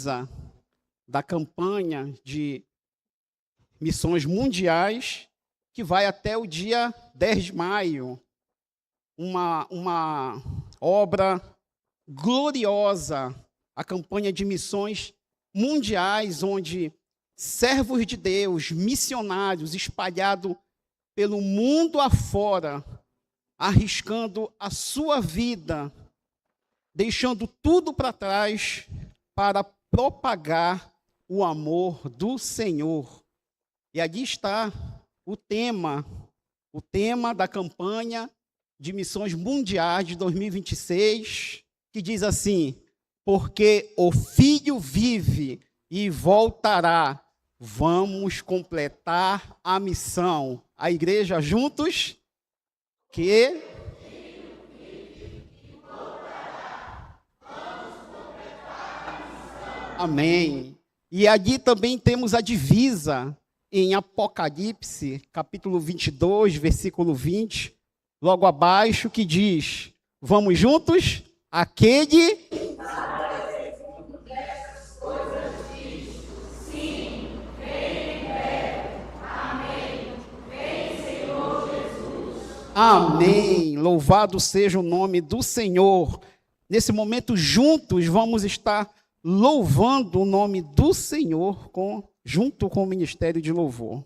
divisa da campanha de missões mundiais, que vai até o dia 10 de maio. Uma obra gloriosa, a campanha de missões mundiais, onde servos de Deus, missionários, espalhados pelo mundo afora, arriscando a sua vida, deixando tudo para trás para propagar o amor do Senhor. E ali está o tema da campanha de missões mundiais de 2026, que diz assim: porque o Filho vive e voltará, vamos completar a missão. A igreja juntos, que amém. E ali também temos a divisa em Apocalipse, capítulo 22, versículo 20, logo abaixo, que diz: vamos juntos? Aquele amém. Louvado seja o nome do Senhor. Nesse momento, juntos, vamos estar louvando o nome do Senhor junto com o Ministério de Louvor.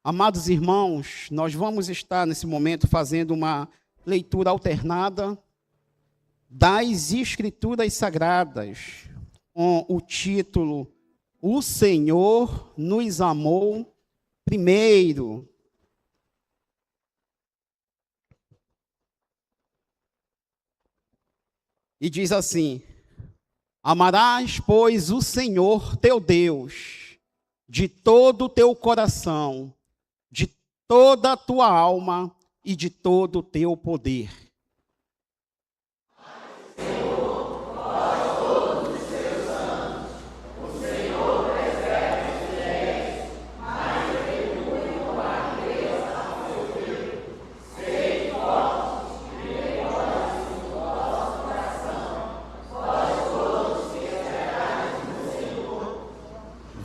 Amados irmãos, nós vamos estar nesse momento fazendo uma leitura alternada das Escrituras Sagradas, com o título O Senhor nos amou primeiro. E diz assim: amarás, pois, o Senhor teu Deus de todo o teu coração, de toda a tua alma e de todo o teu poder.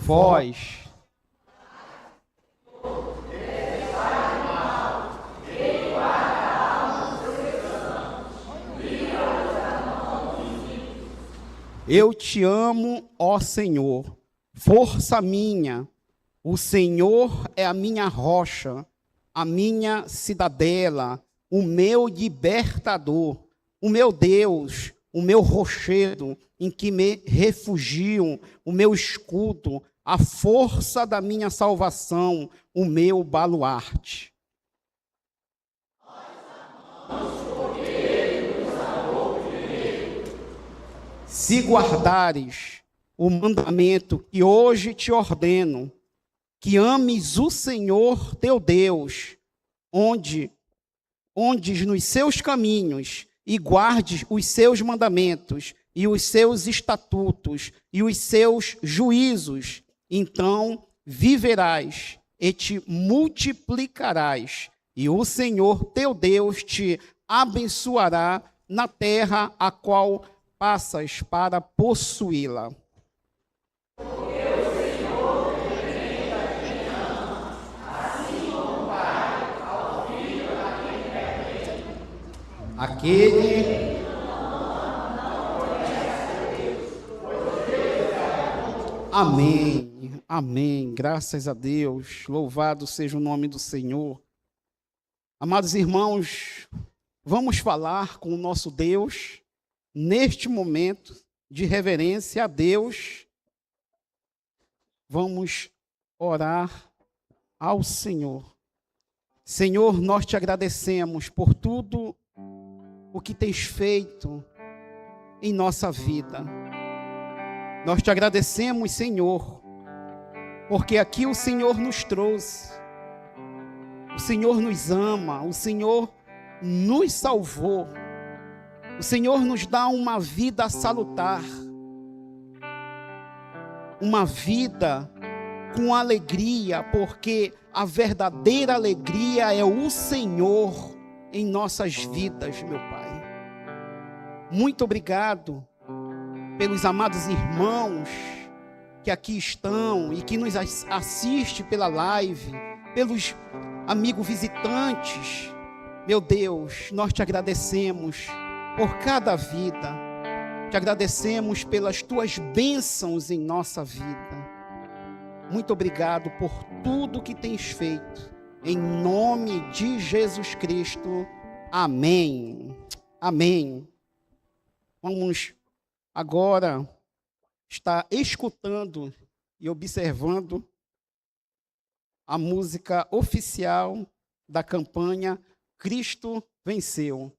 Vós, eu te amo, ó Senhor, força minha. O Senhor é a minha rocha, a minha cidadela, o meu libertador, o meu Deus, o meu rochedo, em que me refugio, o meu escudo, a força da minha salvação, o meu baluarte. Se guardares o mandamento que hoje te ordeno, que ames o Senhor teu Deus, onde nos seus caminhos, e guardes os seus mandamentos, e os seus estatutos, e os seus juízos, então viverás e te multiplicarás, e o Senhor teu Deus te abençoará na terra a qual passas para possuí-la. Aquele amém, amém, graças a Deus, louvado seja o nome do Senhor. Amados irmãos, vamos falar com o nosso Deus, neste momento de reverência a Deus, vamos orar ao Senhor. Senhor, nós te agradecemos por tudo o que tens feito em nossa vida. Nós te agradecemos, Senhor, porque aqui o Senhor nos trouxe, o Senhor nos ama, o Senhor nos salvou, o Senhor nos dá uma vida salutar, uma vida com alegria, porque a verdadeira alegria é o Senhor em nossas vidas, meu Pai. Muito obrigado pelos amados irmãos que aqui estão e que nos assistem pela live, pelos amigos visitantes. Meu Deus, nós te agradecemos por cada vida, te agradecemos pelas tuas bênçãos em nossa vida. Muito obrigado por tudo que tens feito, em nome de Jesus Cristo, amém, amém. Vamos agora estar escutando e observando a música oficial da campanha Cristo Venceu.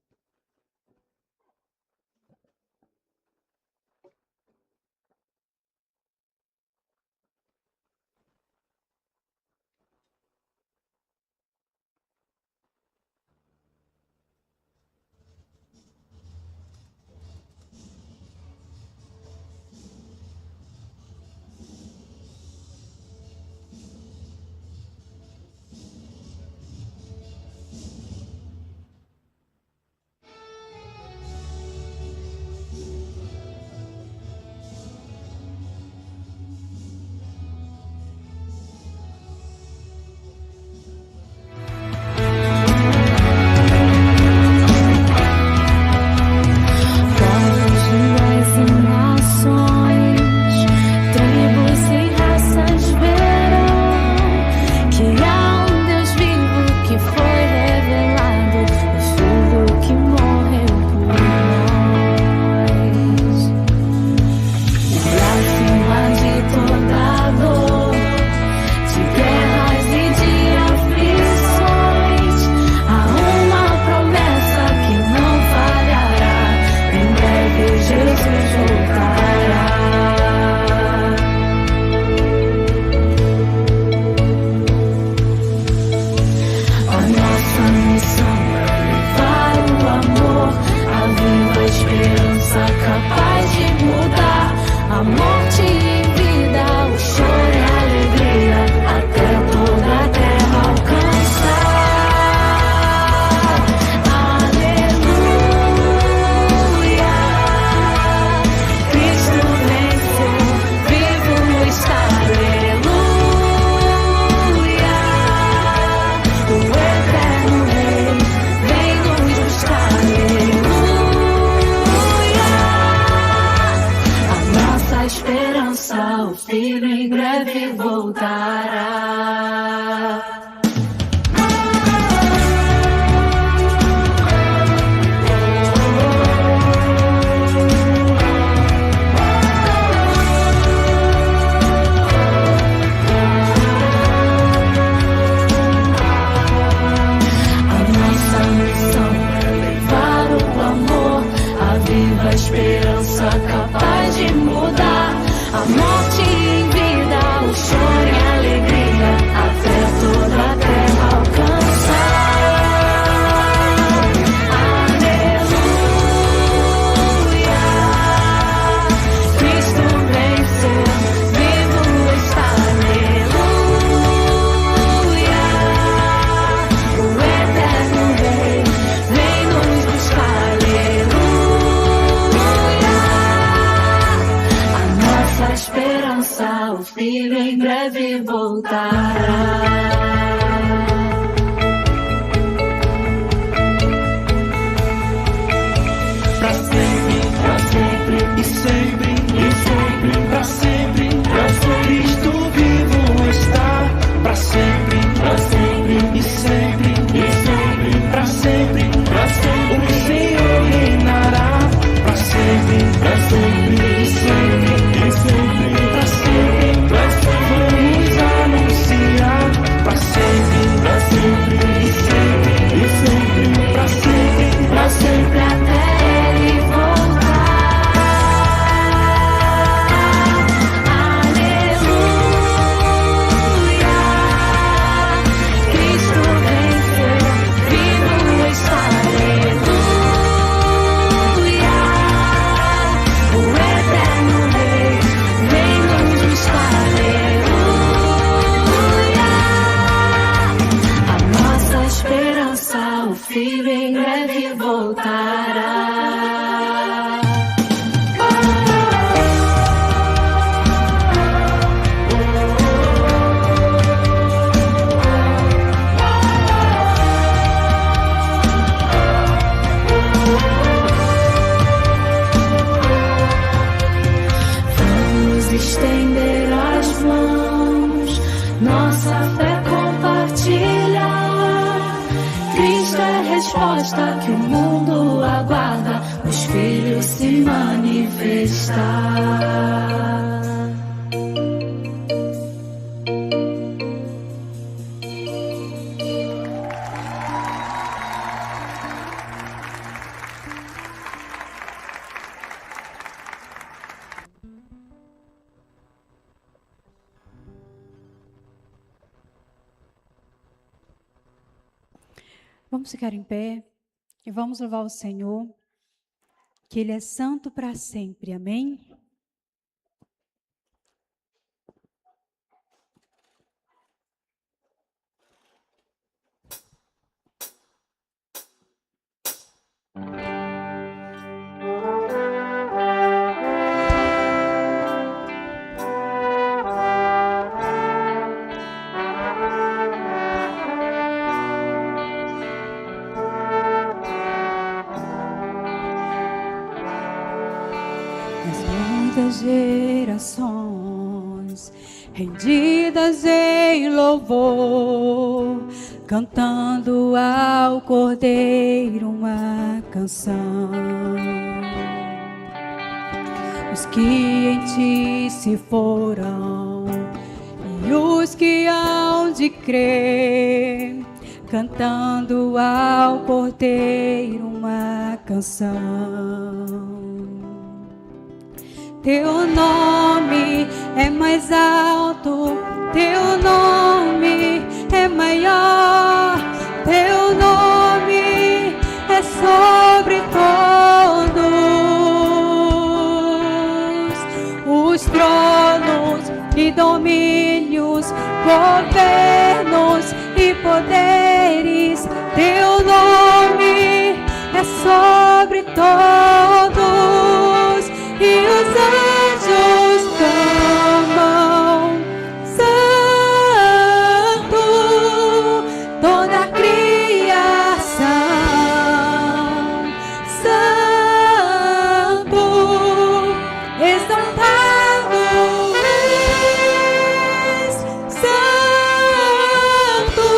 Pra sempre, resposta que o mundo aguarda, os filhos se manifestar. Vamos ficar em pé e vamos louvar o Senhor, que Ele é santo para sempre. Amém? Muitas gerações rendidas em louvor, cantando ao Cordeiro uma canção. Os que em ti se foram e os que hão de crer, cantando ao Cordeiro uma canção. Teu nome é mais alto, teu nome é maior, teu nome é sobre todos os tronos e domínios, governos e poderes. Teu nome é sobre todos. E os anjos clamam, Santo, toda a criação, Santo, exaltado és, Santo,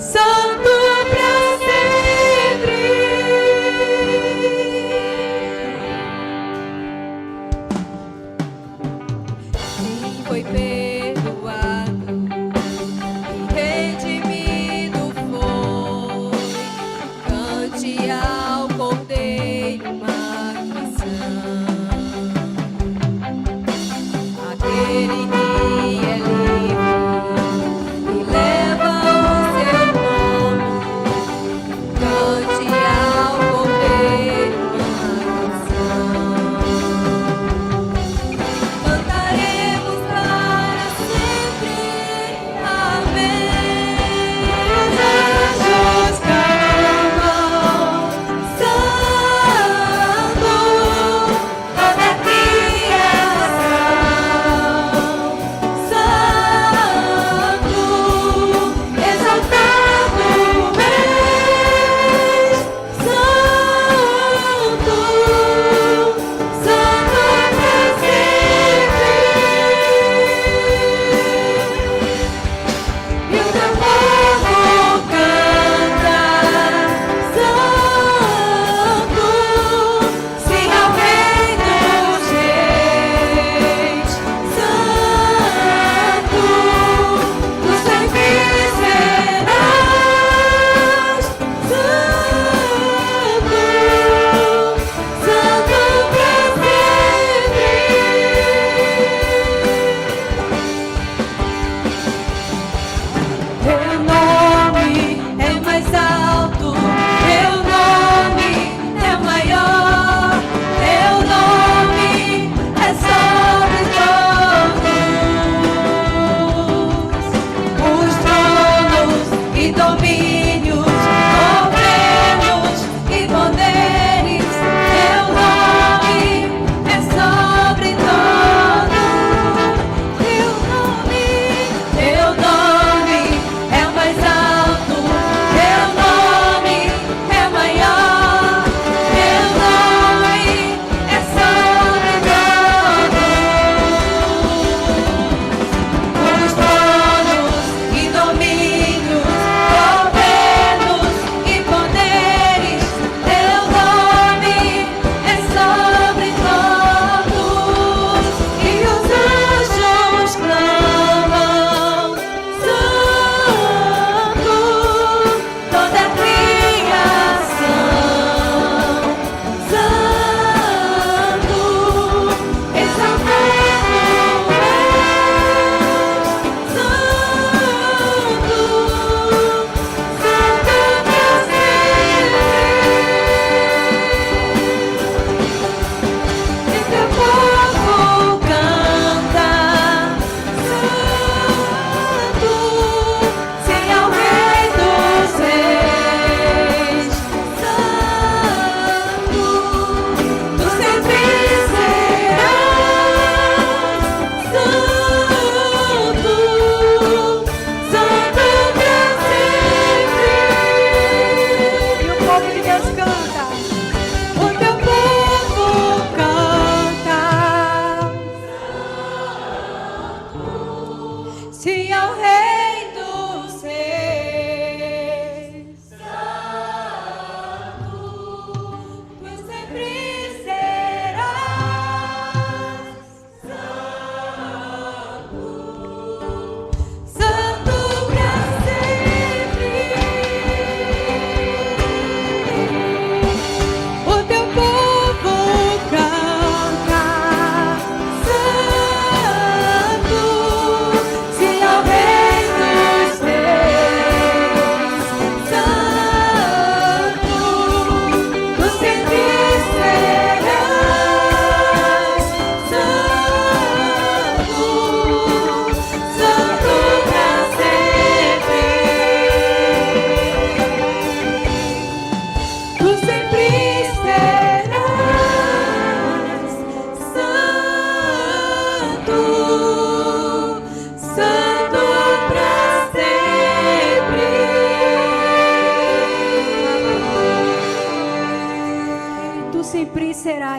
Santo para sempre. Foi perdoado e redimido foi. Cante ao Cordeiro uma canção. Aquele que é livre e leva o seu nome. Cante ao Cordeiro uma canção. Cantaremos para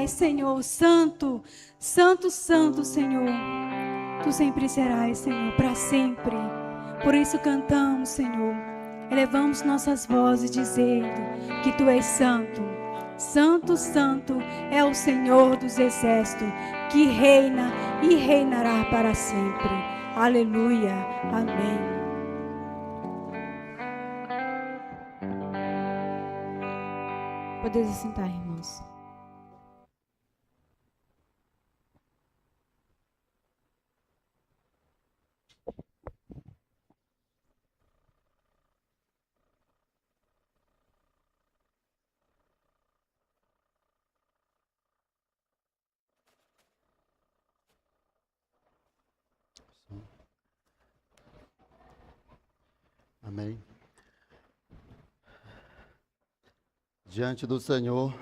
serás, Senhor, santo, santo, santo, Senhor. Tu sempre serás, Senhor, para sempre. Por isso cantamos, Senhor. Elevamos nossas vozes dizendo que Tu és santo. Santo, santo é o Senhor dos exércitos, que reina e reinará para sempre. Aleluia. Amém. Podeis sentar, irmãos. Amém. Diante do Senhor,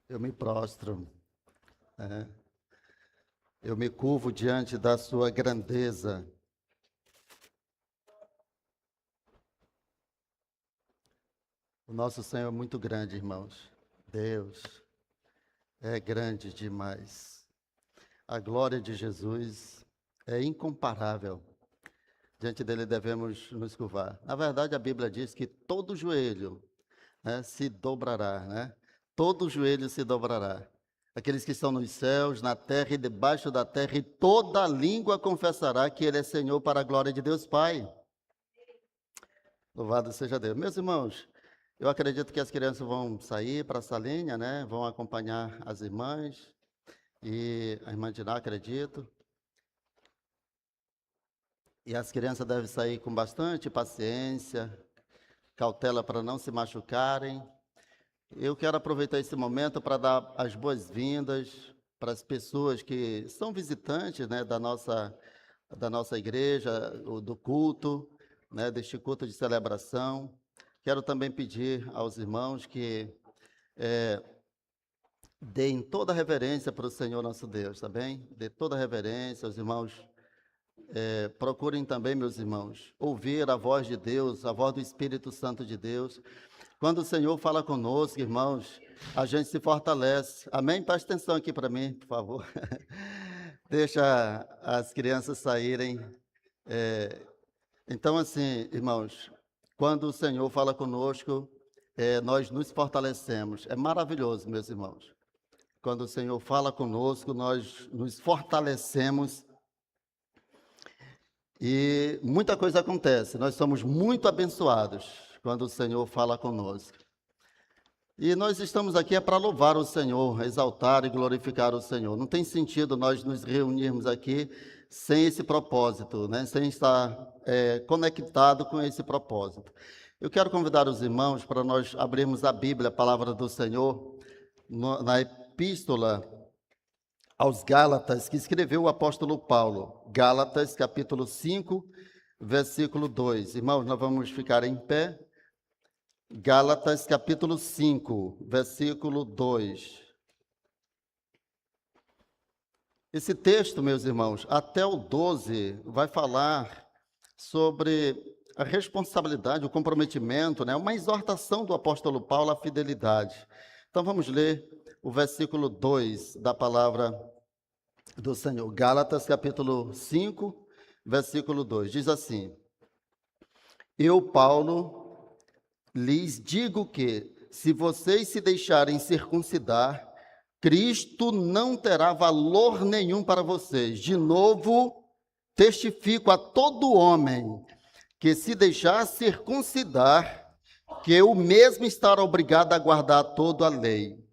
eu me prostro, eu me curvo diante da sua grandeza. O nosso Senhor é muito grande, irmãos. Deus é grande demais. A glória de Jesus é incomparável. Diante dele devemos nos curvar. Na verdade, a Bíblia diz que todo joelho, se dobrará, Todo joelho se dobrará. Aqueles que estão nos céus, na terra e debaixo da terra, e toda língua confessará que Ele é Senhor, para a glória de Deus Pai. Louvado seja Deus. Meus irmãos, eu acredito que as crianças vão sair para a salinha, Vão acompanhar as irmãs, e a irmã Diná, acredito. E as crianças devem sair com bastante paciência, cautela para não se machucarem. Eu quero aproveitar esse momento para dar as boas-vindas para as pessoas que são visitantes, da nossa igreja, do culto, deste culto de celebração. Quero também pedir aos irmãos que deem toda a reverência para o Senhor nosso Deus, tá bem? Dê toda a reverência, os irmãos. Procurem também, meus irmãos, ouvir a voz de Deus, a voz do Espírito Santo de Deus. Quando o Senhor fala conosco, irmãos, a gente se fortalece. Amém? Preste atenção aqui para mim, por favor. Deixa as crianças saírem. Então, assim, irmãos, quando o Senhor fala conosco, nós nos fortalecemos. É maravilhoso, meus irmãos. Quando o Senhor fala conosco, nós nos fortalecemos. E muita coisa acontece, nós somos muito abençoados quando o Senhor fala conosco. E nós estamos aqui para louvar o Senhor, exaltar e glorificar o Senhor. Não tem sentido nós nos reunirmos aqui sem esse propósito, sem estar conectado com esse propósito. Eu quero convidar os irmãos para nós abrirmos a Bíblia, a palavra do Senhor, na epístola aos Gálatas, que escreveu o apóstolo Paulo. Gálatas, capítulo 5, versículo 2. Irmãos, nós vamos ficar em pé. Gálatas, capítulo 5, versículo 2. Esse texto, meus irmãos, até o 12, vai falar sobre a responsabilidade, o comprometimento, uma exortação do apóstolo Paulo à fidelidade. Então, vamos ler o versículo 2 da palavra do Senhor. Gálatas, capítulo 5, versículo 2. Diz assim: Eu, Paulo, lhes digo que, se vocês se deixarem circuncidar, Cristo não terá valor nenhum para vocês. De novo, testifico a todo homem que se deixar circuncidar, que o mesmo estará obrigado a guardar toda a lei.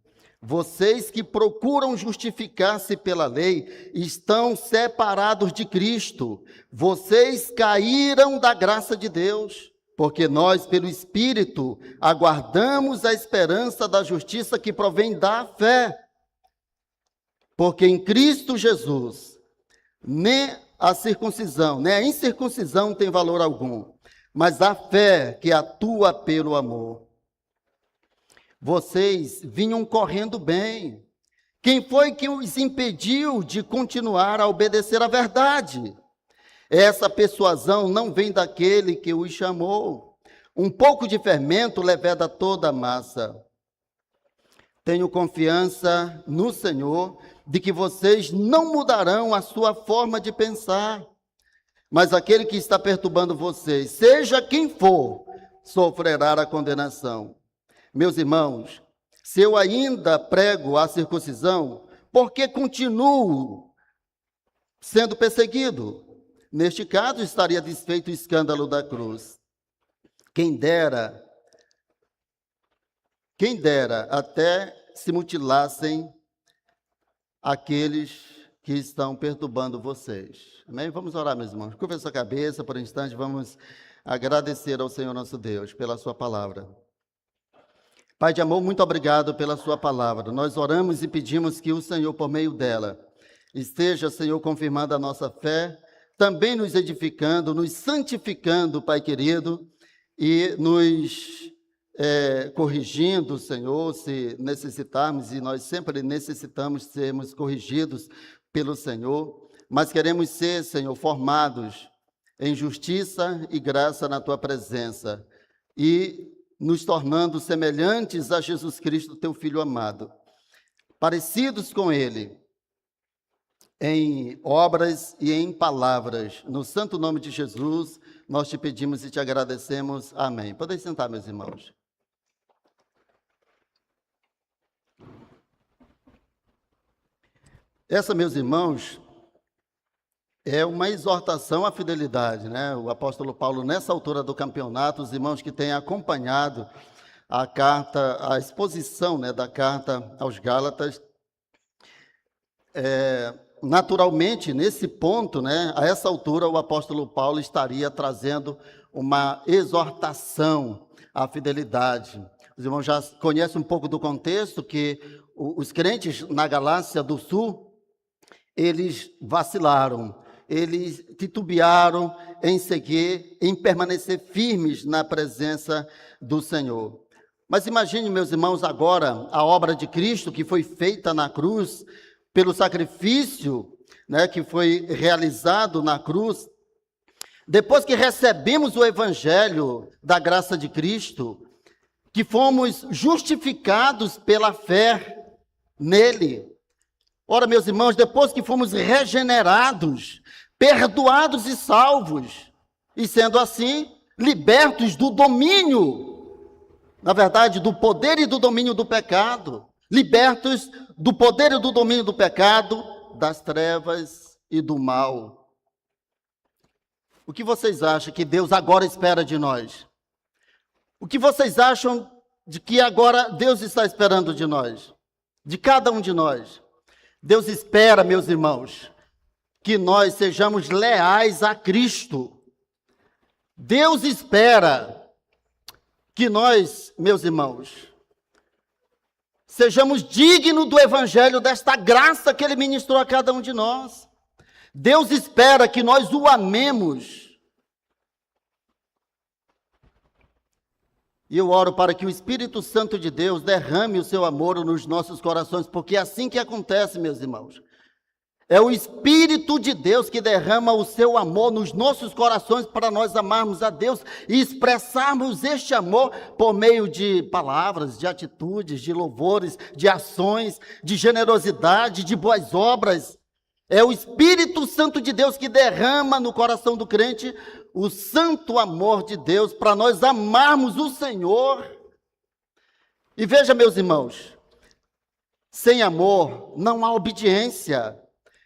Vocês que procuram justificar-se pela lei estão separados de Cristo. Vocês caíram da graça de Deus, porque nós, pelo Espírito, aguardamos a esperança da justiça que provém da fé. Porque em Cristo Jesus, nem a circuncisão, nem a incircuncisão tem valor algum, mas a fé que atua pelo amor. Vocês vinham correndo bem. Quem foi que os impediu de continuar a obedecer à verdade? Essa persuasão não vem daquele que os chamou. Um pouco de fermento leveda toda a massa. Tenho confiança no Senhor de que vocês não mudarão a sua forma de pensar. Mas aquele que está perturbando vocês, seja quem for, sofrerá a condenação. Meus irmãos, se eu ainda prego a circuncisão, por que continuo sendo perseguido? Neste caso, estaria desfeito o escândalo da cruz. Quem dera até se mutilassem aqueles que estão perturbando vocês. Amém? Vamos orar, meus irmãos. Curva a sua cabeça por um instante, vamos agradecer ao Senhor nosso Deus pela sua palavra. Pai de amor, muito obrigado pela sua palavra. Nós oramos e pedimos que o Senhor, por meio dela, esteja, Senhor, confirmando a nossa fé, também nos edificando, nos santificando, Pai querido, e nos corrigindo, Senhor, se necessitarmos, e nós sempre necessitamos sermos corrigidos pelo Senhor, mas queremos ser, Senhor, formados em justiça e graça na Tua presença, e nos tornando semelhantes a Jesus Cristo, Teu Filho amado, parecidos com Ele, em obras e em palavras. No santo nome de Jesus, nós te pedimos e te agradecemos. Amém. Podem sentar, meus irmãos. Essa, meus irmãos, é uma exortação à fidelidade, né? O apóstolo Paulo, nessa altura do campeonato, os irmãos que têm acompanhado a carta, a exposição, né, da carta aos Gálatas, naturalmente, nesse ponto, né, a essa altura, o apóstolo Paulo estaria trazendo uma exortação à fidelidade. Os irmãos já conhecem um pouco do contexto, que os crentes na Galácia do Sul, eles vacilaram, eles titubearam em seguir, em permanecer firmes na presença do Senhor. Mas imagine, meus irmãos, agora a obra de Cristo que foi feita na cruz, pelo sacrifício, né, que foi realizado na cruz. Depois que recebemos o evangelho da graça de Cristo, que fomos justificados pela fé nele. Ora, meus irmãos, depois que fomos regenerados, perdoados e salvos, e sendo assim, libertos do domínio, na verdade, do poder e do domínio do pecado, libertos do poder e do domínio do pecado, das trevas e do mal. O que vocês acham que Deus agora espera de nós? O que vocês acham de que agora Deus está esperando de nós? De cada um de nós? Deus espera, meus irmãos, que nós sejamos leais a Cristo. Deus espera que nós, meus irmãos, sejamos dignos do evangelho, desta graça que Ele ministrou a cada um de nós. Deus espera que nós o amemos. E eu oro para que o Espírito Santo de Deus derrame o seu amor nos nossos corações, porque é assim que acontece, meus irmãos. É o Espírito de Deus que derrama o seu amor nos nossos corações para nós amarmos a Deus e expressarmos este amor por meio de palavras, de atitudes, de louvores, de ações, de generosidade, de boas obras. É o Espírito Santo de Deus que derrama no coração do crente o santo amor de Deus para nós amarmos o Senhor. E veja, meus irmãos, sem amor não há obediência.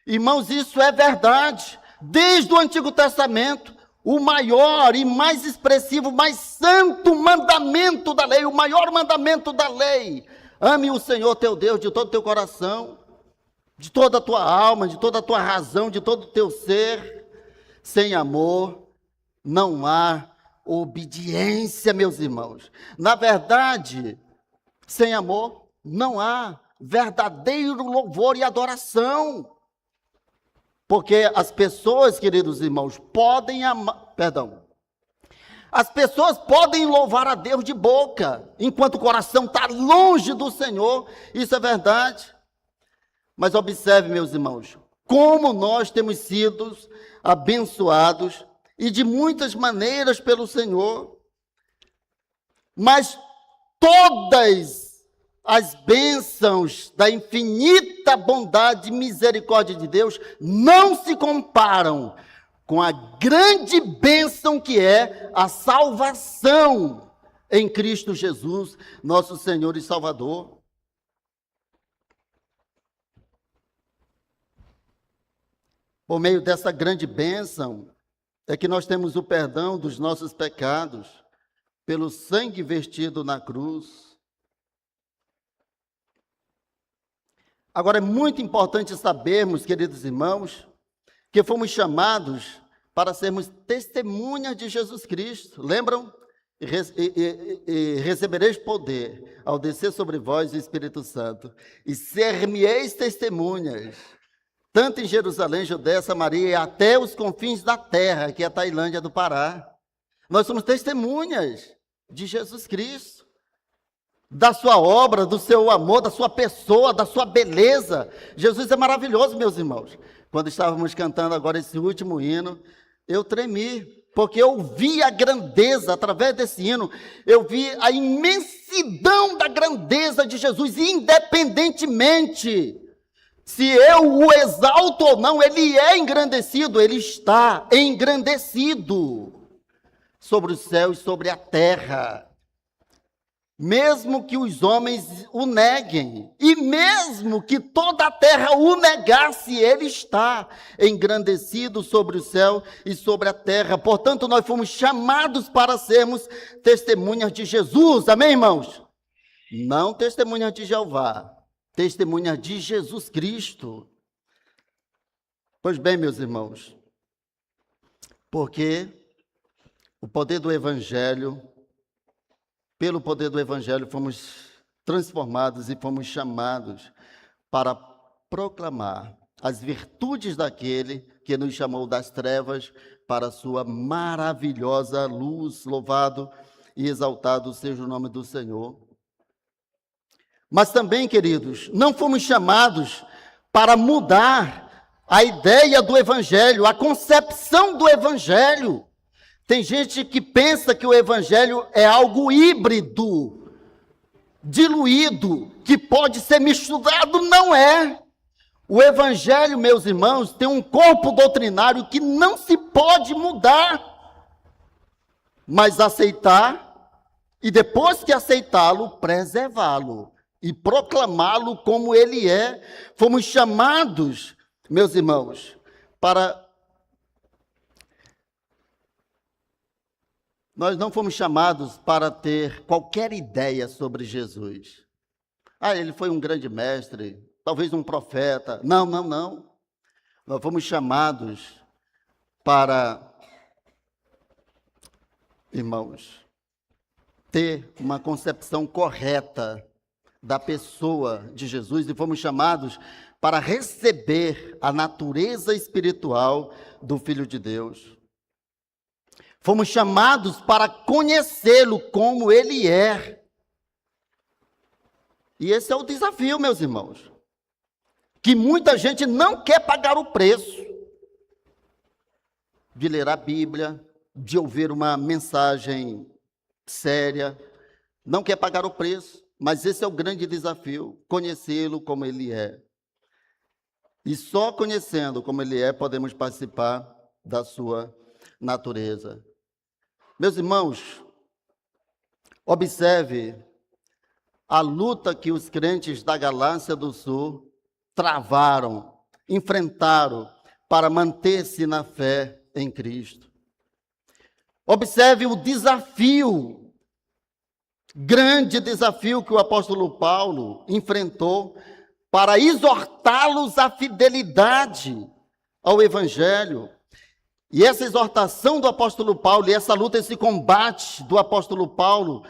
Irmãos, isso é verdade. Desde o Antigo Testamento, o maior e mais expressivo, mais santo mandamento da lei, o maior mandamento da lei: ame o Senhor teu Deus de todo o teu coração, de toda a tua alma, de toda a tua razão, de todo o teu ser. Sem amor não há obediência, meus irmãos. Na verdade, sem amor não há verdadeiro louvor e adoração. Porque as pessoas, queridos irmãos, as pessoas podem louvar a Deus de boca, enquanto o coração está longe do Senhor. Isso é verdade. Mas observe, meus irmãos, como nós temos sido abençoados, e de muitas maneiras pelo Senhor. Mas todas as bênçãos da infinita bondade e misericórdia de Deus não se comparam com a grande bênção que é a salvação em Cristo Jesus, nosso Senhor e Salvador. Por meio dessa grande bênção, é que nós temos o perdão dos nossos pecados, pelo sangue vertido na cruz. Agora, é muito importante sabermos, queridos irmãos, que fomos chamados para sermos testemunhas de Jesus Cristo. Lembram? E recebereis poder ao descer sobre vós o Espírito Santo, e ser-me-eis testemunhas, tanto em Jerusalém, Judéia, Samaria e até os confins da terra, que é a Tailândia do Pará. Nós somos testemunhas de Jesus Cristo, da sua obra, do seu amor, da sua pessoa, da sua beleza. Jesus é maravilhoso, meus irmãos. Quando estávamos cantando agora esse último hino, eu tremi, porque eu vi a grandeza, através desse hino, eu vi a imensidão da grandeza de Jesus, independentemente se eu o exalto ou não, ele é engrandecido, ele está engrandecido sobre o céu e sobre a terra. Mesmo que os homens o neguem, e mesmo que toda a terra o negasse, ele está engrandecido sobre o céu e sobre a terra. Portanto, nós fomos chamados para sermos testemunhas de Jesus, amém, irmãos? Não testemunhas de Jeová, testemunhas de Jesus Cristo. Pois bem, meus irmãos, porque o poder do Evangelho, pelo poder do Evangelho, fomos transformados e fomos chamados para proclamar as virtudes daquele que nos chamou das trevas para a sua maravilhosa luz. Louvado e exaltado seja o nome do Senhor. Mas também, queridos, não fomos chamados para mudar a ideia do Evangelho, a concepção do Evangelho. Tem gente que pensa que o Evangelho é algo híbrido, diluído, que pode ser misturado. Não é. O Evangelho, meus irmãos, tem um corpo doutrinário que não se pode mudar, mas aceitar, e depois que aceitá-lo, preservá-lo e proclamá-lo como ele é. Fomos chamados, meus irmãos, para... Nós não fomos chamados para ter qualquer ideia sobre Jesus. Ele foi um grande mestre, talvez um profeta. Não. Nós fomos chamados para, irmãos, ter uma concepção correta da pessoa de Jesus, e fomos chamados para receber a natureza espiritual do Filho de Deus. Fomos chamados para conhecê-lo como ele é. E esse é o desafio, meus irmãos, que muita gente não quer pagar o preço de ler a Bíblia, de ouvir uma mensagem séria, não quer pagar o preço, mas esse é o grande desafio, conhecê-lo como ele é. E só conhecendo como ele é, podemos participar da sua natureza. Meus irmãos, observe a luta que os crentes da Galácia do Sul travaram, enfrentaram para manter-se na fé em Cristo. Observe o desafio, grande desafio que o apóstolo Paulo enfrentou para exortá-los à fidelidade ao Evangelho. E essa exortação do apóstolo Paulo, e essa luta, esse combate do apóstolo Paulo,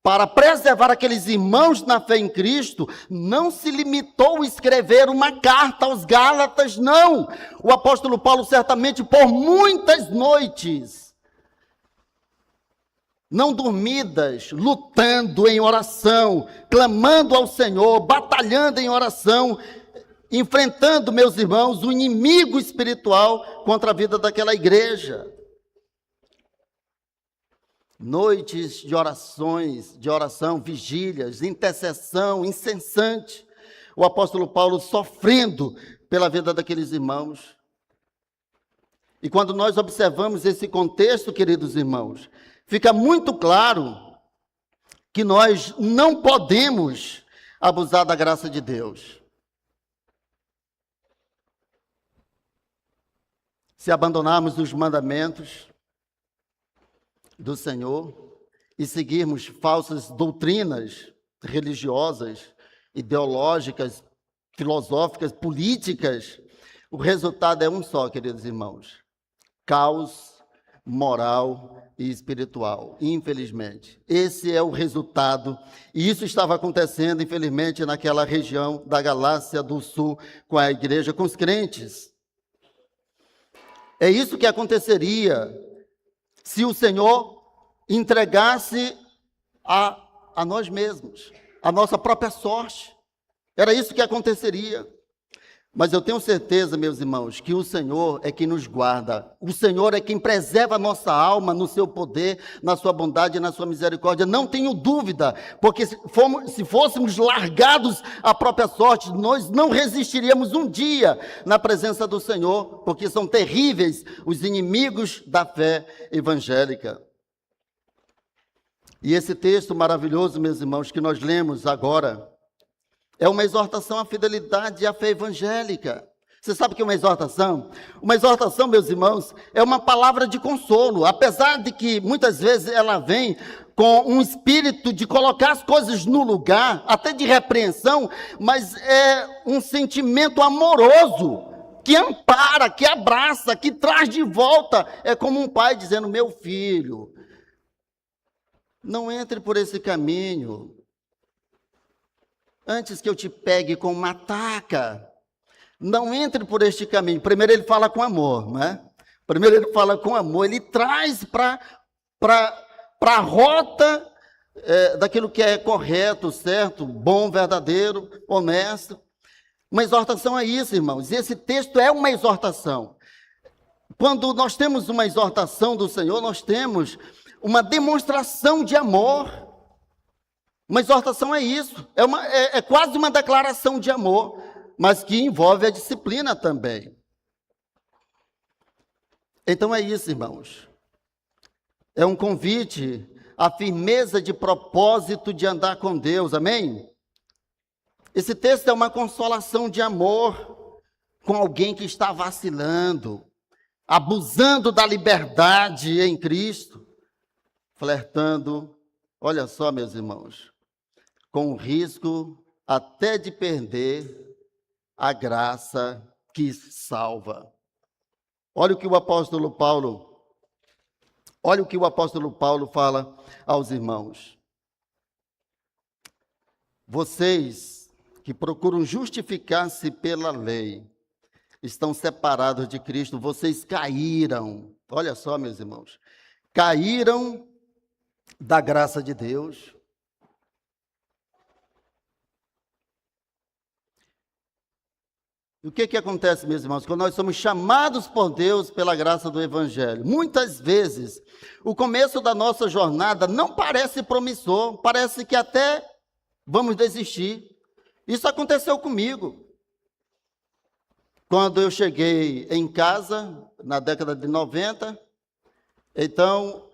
para preservar aqueles irmãos na fé em Cristo, não se limitou a escrever uma carta aos Gálatas, não. O apóstolo Paulo, certamente, por muitas noites, não dormidas, lutando em oração, clamando ao Senhor, batalhando em oração, enfrentando, meus irmãos, o inimigo espiritual contra a vida daquela igreja. noites de orações, de oração, vigílias, intercessão incessante. O apóstolo Paulo sofrendo pela vida daqueles irmãos. E quando nós observamos esse contexto, queridos irmãos, fica muito claro que nós não podemos abusar da graça de Deus. Se abandonarmos os mandamentos do Senhor e seguirmos falsas doutrinas religiosas, ideológicas, filosóficas, políticas, o resultado é um só, queridos irmãos: caos moral e espiritual, infelizmente. Esse é o resultado, e isso estava acontecendo, infelizmente, naquela região da Galácia do Sul, com a igreja, com os crentes. É isso que aconteceria se o Senhor entregasse a nós mesmos, a nossa própria sorte. Era isso que aconteceria. Mas eu tenho certeza, meus irmãos, que o Senhor é quem nos guarda. O Senhor é quem preserva a nossa alma no seu poder, na sua bondade e na sua misericórdia. Não tenho dúvida, porque se fôssemos largados à própria sorte, nós não resistiríamos um dia na presença do Senhor, porque são terríveis os inimigos da fé evangélica. E esse texto maravilhoso, meus irmãos, que nós lemos agora, é uma exortação à fidelidade e à fé evangélica. Você sabe o que é uma exortação? Uma exortação, meus irmãos, é uma palavra de consolo, apesar de que muitas vezes ela vem com um espírito de colocar as coisas no lugar, até de repreensão, mas é um sentimento amoroso, que ampara, que abraça, que traz de volta. É como um pai dizendo: meu filho, não entre por esse caminho. Antes que eu te pegue com uma taca, não entre por este caminho. Primeiro ele fala com amor, né? Primeiro ele fala com amor, ele traz para a rota daquilo que é correto, certo, bom, verdadeiro, honesto. Uma exortação é isso, irmãos. E esse texto é uma exortação. Quando nós temos uma exortação do Senhor, nós temos uma demonstração de amor. Uma exortação é isso, é quase uma declaração de amor, mas que envolve a disciplina também. Então é isso, irmãos. É um convite à firmeza de propósito de andar com Deus, amém? Esse texto é uma consolação de amor com alguém que está vacilando, abusando da liberdade em Cristo, flertando, olha só, meus irmãos, com o risco até de perder a graça que salva. Olha o que o apóstolo Paulo fala aos irmãos. Vocês que procuram justificar-se pela lei, estão separados de Cristo, vocês caíram. Olha só, meus irmãos, caíram da graça de Deus. E o que acontece, meus irmãos, quando nós somos chamados por Deus pela graça do Evangelho? Muitas vezes, o começo da nossa jornada não parece promissor, parece que até vamos desistir. Isso aconteceu comigo. Quando eu cheguei em casa, na década de 90, então,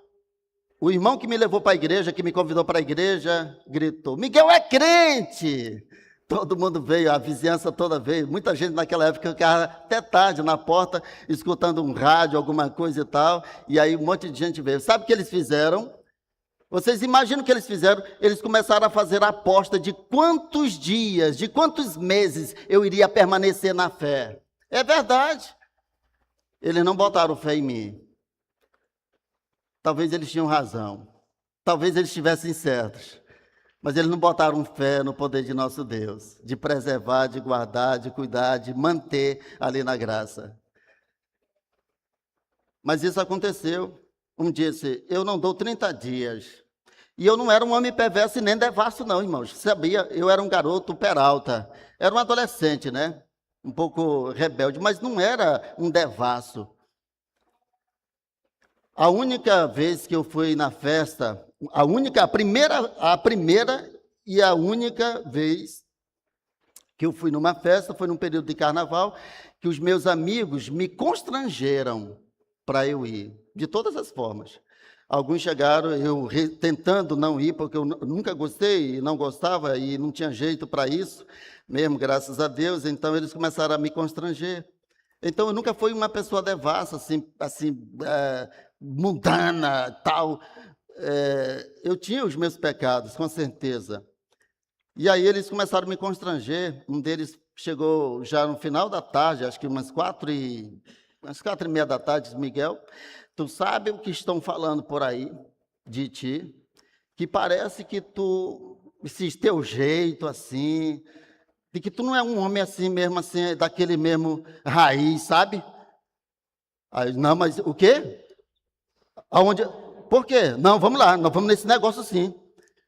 o irmão que me levou para a igreja, que me convidou para a igreja, gritou: Miguel é crente! Todo mundo veio, a vizinhança toda veio. Muita gente naquela época ficava até tarde na porta, escutando um rádio, alguma coisa e tal. E aí um monte de gente veio. Sabe o que eles fizeram? Vocês imaginam o que eles fizeram? Eles começaram a fazer a aposta de quantos dias, de quantos meses eu iria permanecer na fé. É verdade. Eles não botaram fé em mim. Talvez eles tinham razão. Talvez eles estivessem certos. Mas eles não botaram fé no poder de nosso Deus, de preservar, de guardar, de cuidar, de manter ali na graça. Mas isso aconteceu. Um dia disse: eu não dou 30 dias. E eu não era um homem perverso e nem devasso não, irmãos. Sabia, eu era um garoto peralta. Era um adolescente, né? Um pouco rebelde, mas não era um devasso. A única vez que eu fui na festa, a primeira e a única vez que eu fui numa festa foi num período de carnaval, que os meus amigos me constrangeram para eu ir, de todas as formas. Alguns chegaram, tentando não ir, porque eu nunca gostei e não gostava e não tinha jeito para isso, mesmo, graças a Deus, então eles começaram a me constranger. Então, eu nunca fui uma pessoa devassa, mundana, tal. Eu tinha os meus pecados, com certeza. E aí eles começaram a me constranger. Um deles chegou já no final da tarde, acho que umas 4h30 da tarde, disse: Miguel, tu sabe o que estão falando por aí de ti? Que parece que esse teu jeito assim, de que tu não é um homem assim mesmo, assim, daquele mesmo raiz, sabe? Aí, não, mas o quê? Aonde? Por quê? Não, vamos lá, nós vamos nesse negócio sim.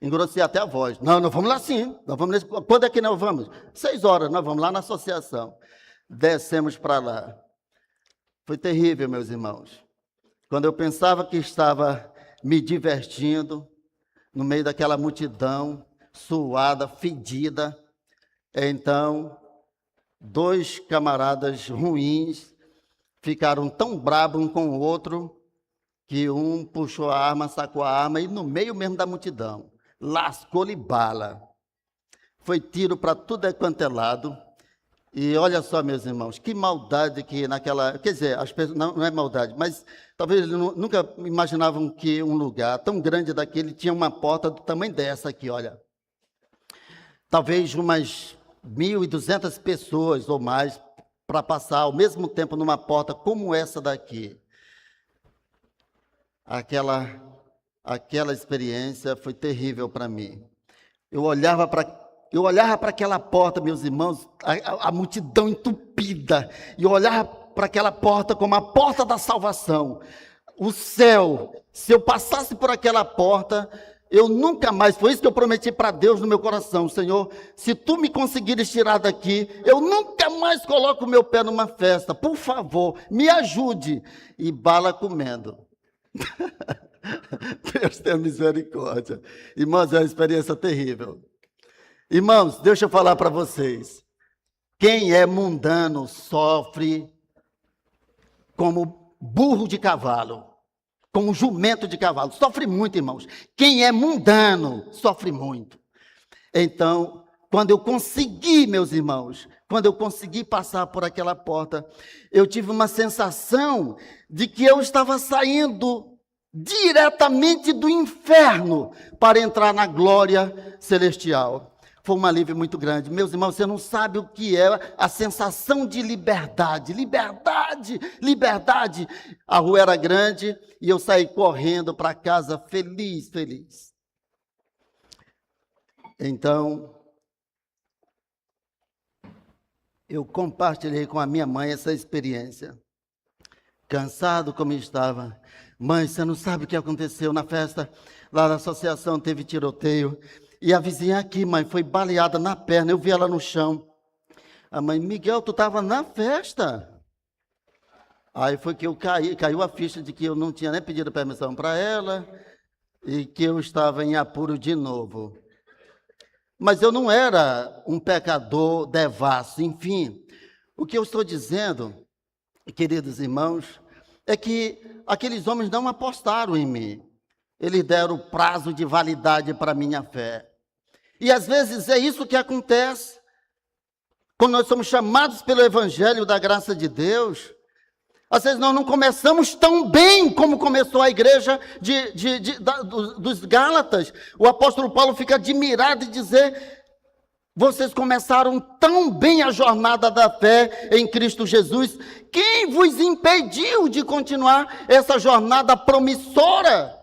Engrossei até a voz. Não, nós vamos lá sim. Nós vamos nesse... Quando é que nós vamos? 6 horas, nós vamos lá na associação. Descemos para lá. Foi terrível, meus irmãos. Quando eu pensava que estava me divertindo, no meio daquela multidão, suada, fedida, então, 2 camaradas ruins ficaram tão bravos um com o outro, que um puxou a arma, sacou a arma, e no meio mesmo da multidão, lascou-lhe bala. Foi tiro para tudo quanto é lado. E olha só, meus irmãos, que maldade que naquela... Quer dizer, as pessoas, não é maldade, mas talvez eles nunca imaginavam que um lugar tão grande daquele tinha uma porta do tamanho dessa aqui, olha. Talvez umas 1.200 pessoas ou mais para passar ao mesmo tempo numa porta como essa daqui. Aquela experiência foi terrível para mim. Eu olhava para aquela porta, meus irmãos, a multidão entupida, e eu olhava para aquela porta como a porta da salvação. O céu, se eu passasse por aquela porta, eu nunca mais, foi isso que eu prometi para Deus no meu coração: Senhor, se tu me conseguires tirar daqui, eu nunca mais coloco o meu pé numa festa, por favor, me ajude. E bala comendo. Deus tenha misericórdia. Irmãos, é uma experiência terrível. Irmãos, deixa eu falar para vocês. Quem é mundano sofre como burro de cavalo, como jumento de cavalo. Sofre muito, irmãos. Quem é mundano sofre muito. Então, quando eu consegui, meus irmãos, quando eu consegui passar por aquela porta, eu tive uma sensação de que eu estava saindo diretamente do inferno para entrar na glória celestial. Foi um alívio muito grande. Meus irmãos, você não sabe o que é a sensação de liberdade. Liberdade, liberdade. A rua era grande e eu saí correndo para casa feliz, feliz. Então, eu compartilhei com a minha mãe essa experiência. Cansado como estava. Mãe, você não sabe o que aconteceu na festa? Lá na associação teve tiroteio. E a vizinha aqui, mãe, foi baleada na perna. Eu vi ela no chão. A mãe: Miguel, tu estava na festa? Aí foi que eu caiu a ficha de que eu não tinha nem pedido permissão para ela e que eu estava em apuro de novo. Mas eu não era um pecador devasso. Enfim, o que eu estou dizendo, queridos irmãos, é que aqueles homens não apostaram em mim. Eles deram prazo de validade para a minha fé. E às vezes é isso que acontece. Quando nós somos chamados pelo Evangelho da graça de Deus, às vezes nós não começamos tão bem como começou a igreja dos Gálatas. O apóstolo Paulo fica admirado de dizer: vocês começaram tão bem a jornada da fé em Cristo Jesus. Quem vos impediu de continuar essa jornada promissora?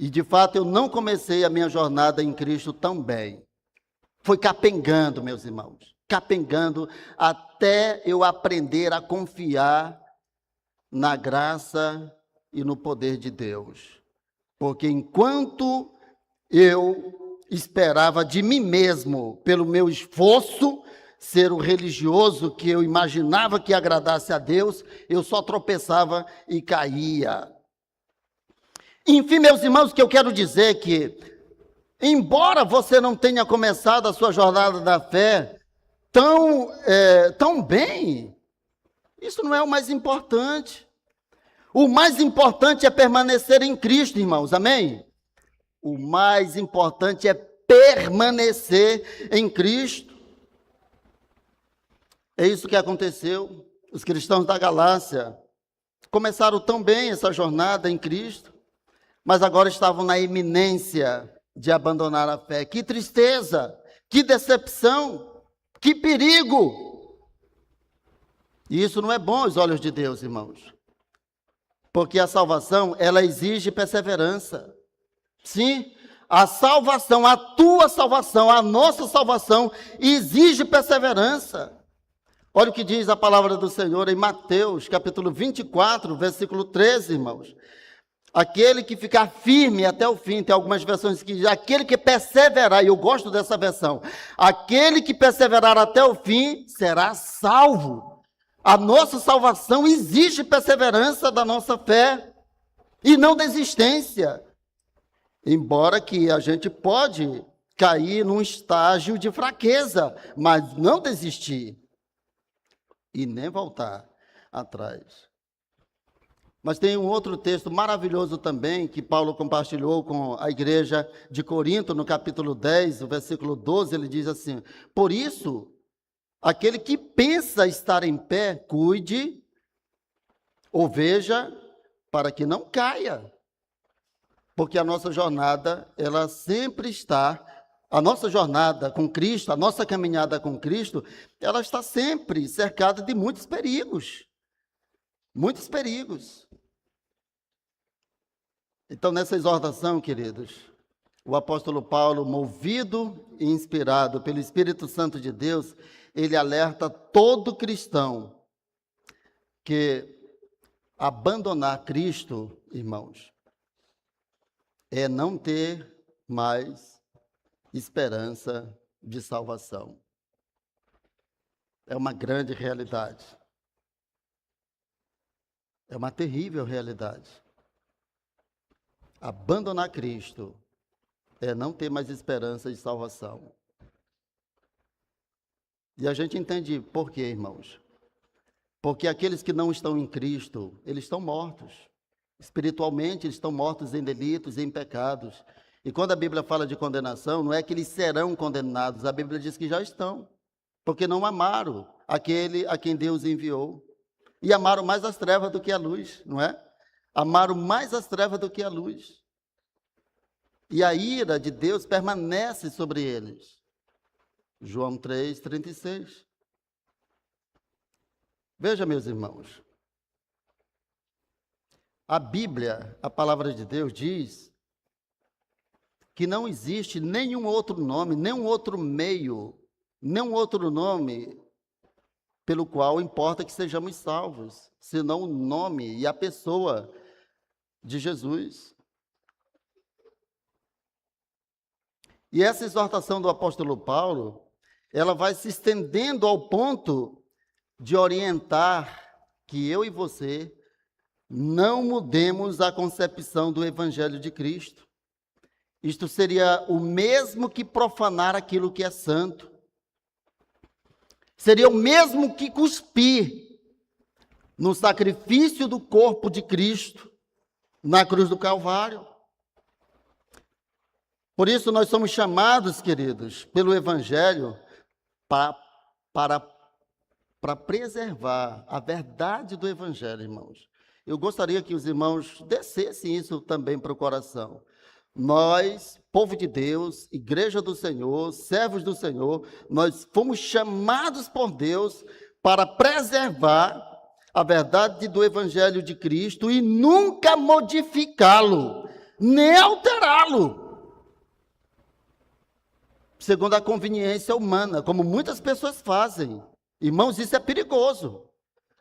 E de fato eu não comecei a minha jornada em Cristo tão bem. Foi capengando, meus irmãos. Capengando até eu aprender a confiar na graça e no poder de Deus. Porque enquanto eu esperava de mim mesmo, pelo meu esforço, ser o religioso que eu imaginava que agradasse a Deus, eu só tropeçava e caía. Enfim, meus irmãos, o que eu quero dizer é que, embora você não tenha começado a sua jornada da fé tão bem, isso não é o mais importante. O mais importante é permanecer em Cristo, irmãos, amém? O mais importante é permanecer em Cristo. É isso que aconteceu. Os cristãos da Galácia começaram tão bem essa jornada em Cristo, mas agora estavam na iminência de abandonar a fé. Que tristeza, que decepção, que perigo! E isso não é bom aos olhos de Deus, irmãos. Porque a salvação, ela exige perseverança. Sim, a salvação, a tua salvação, a nossa salvação exige perseverança. Olha o que diz a palavra do Senhor em Mateus, capítulo 24, versículo 13, irmãos. Aquele que ficar firme até o fim, tem algumas versões que dizem, aquele que perseverar, e eu gosto dessa versão, aquele que perseverar até o fim será salvo. A nossa salvação exige perseverança da nossa fé e não desistência. Embora que a gente pode cair num estágio de fraqueza, mas não desistir e nem voltar atrás. Mas tem um outro texto maravilhoso também, que Paulo compartilhou com a igreja de Corinto, no capítulo 10, o versículo 12, ele diz assim, por isso, aquele que pensa estar em pé, cuide ou veja para que não caia. Porque a nossa jornada, ela sempre está, a nossa jornada com Cristo, a nossa caminhada com Cristo, ela está sempre cercada de muitos perigos. Muitos perigos. Então, nessa exortação, queridos, o apóstolo Paulo, movido e inspirado pelo Espírito Santo de Deus, ele alerta todo cristão que abandonar Cristo, irmãos, é não ter mais esperança de salvação. É uma grande realidade. É uma terrível realidade. Abandonar Cristo é não ter mais esperança de salvação. E a gente entende por quê, irmãos? Porque aqueles que não estão em Cristo, eles estão mortos. Espiritualmente, eles estão mortos em delitos e em pecados. E quando a Bíblia fala de condenação, não é que eles serão condenados, a Bíblia diz que já estão. Porque não amaram aquele a quem Deus enviou. E amaram mais as trevas do que a luz, não é? Amaram mais as trevas do que a luz. E a ira de Deus permanece sobre eles. João 3:36. Veja, meus irmãos. A Bíblia, a palavra de Deus, diz que não existe nenhum outro nome, nenhum outro meio, nenhum outro nome pelo qual importa que sejamos salvos, senão o nome e a pessoa de Jesus. E essa exortação do apóstolo Paulo, ela vai se estendendo ao ponto de orientar que eu e você não mudemos a concepção do Evangelho de Cristo. Isto seria o mesmo que profanar aquilo que é santo. Seria o mesmo que cuspir no sacrifício do corpo de Cristo na cruz do Calvário. Por isso nós somos chamados, queridos, pelo Evangelho para preservar a verdade do Evangelho, irmãos. Eu gostaria que os irmãos descessem isso também para o coração. Nós, povo de Deus, igreja do Senhor, servos do Senhor, nós fomos chamados por Deus para preservar a verdade do Evangelho de Cristo e nunca modificá-lo, nem alterá-lo, segundo a conveniência humana, como muitas pessoas fazem. Irmãos, isso é perigoso.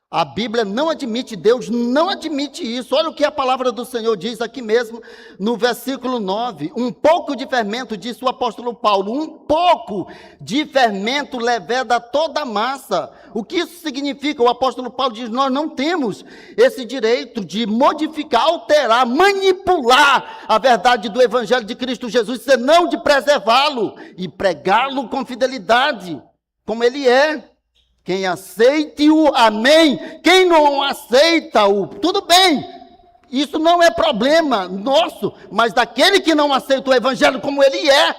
A Bíblia não admite, Deus não admite isso. Olha o que a palavra do Senhor diz aqui mesmo no versículo 9. Um pouco de fermento, disse o apóstolo Paulo, um pouco de fermento leveda toda a massa. O que isso significa? O apóstolo Paulo diz, nós não temos esse direito de modificar, alterar, manipular a verdade do Evangelho de Cristo Jesus, senão de preservá-lo e pregá-lo com fidelidade, como ele é. Quem aceite-o, amém. Quem não aceita-o, tudo bem. Isso não é problema nosso, mas daquele que não aceita o evangelho como ele é.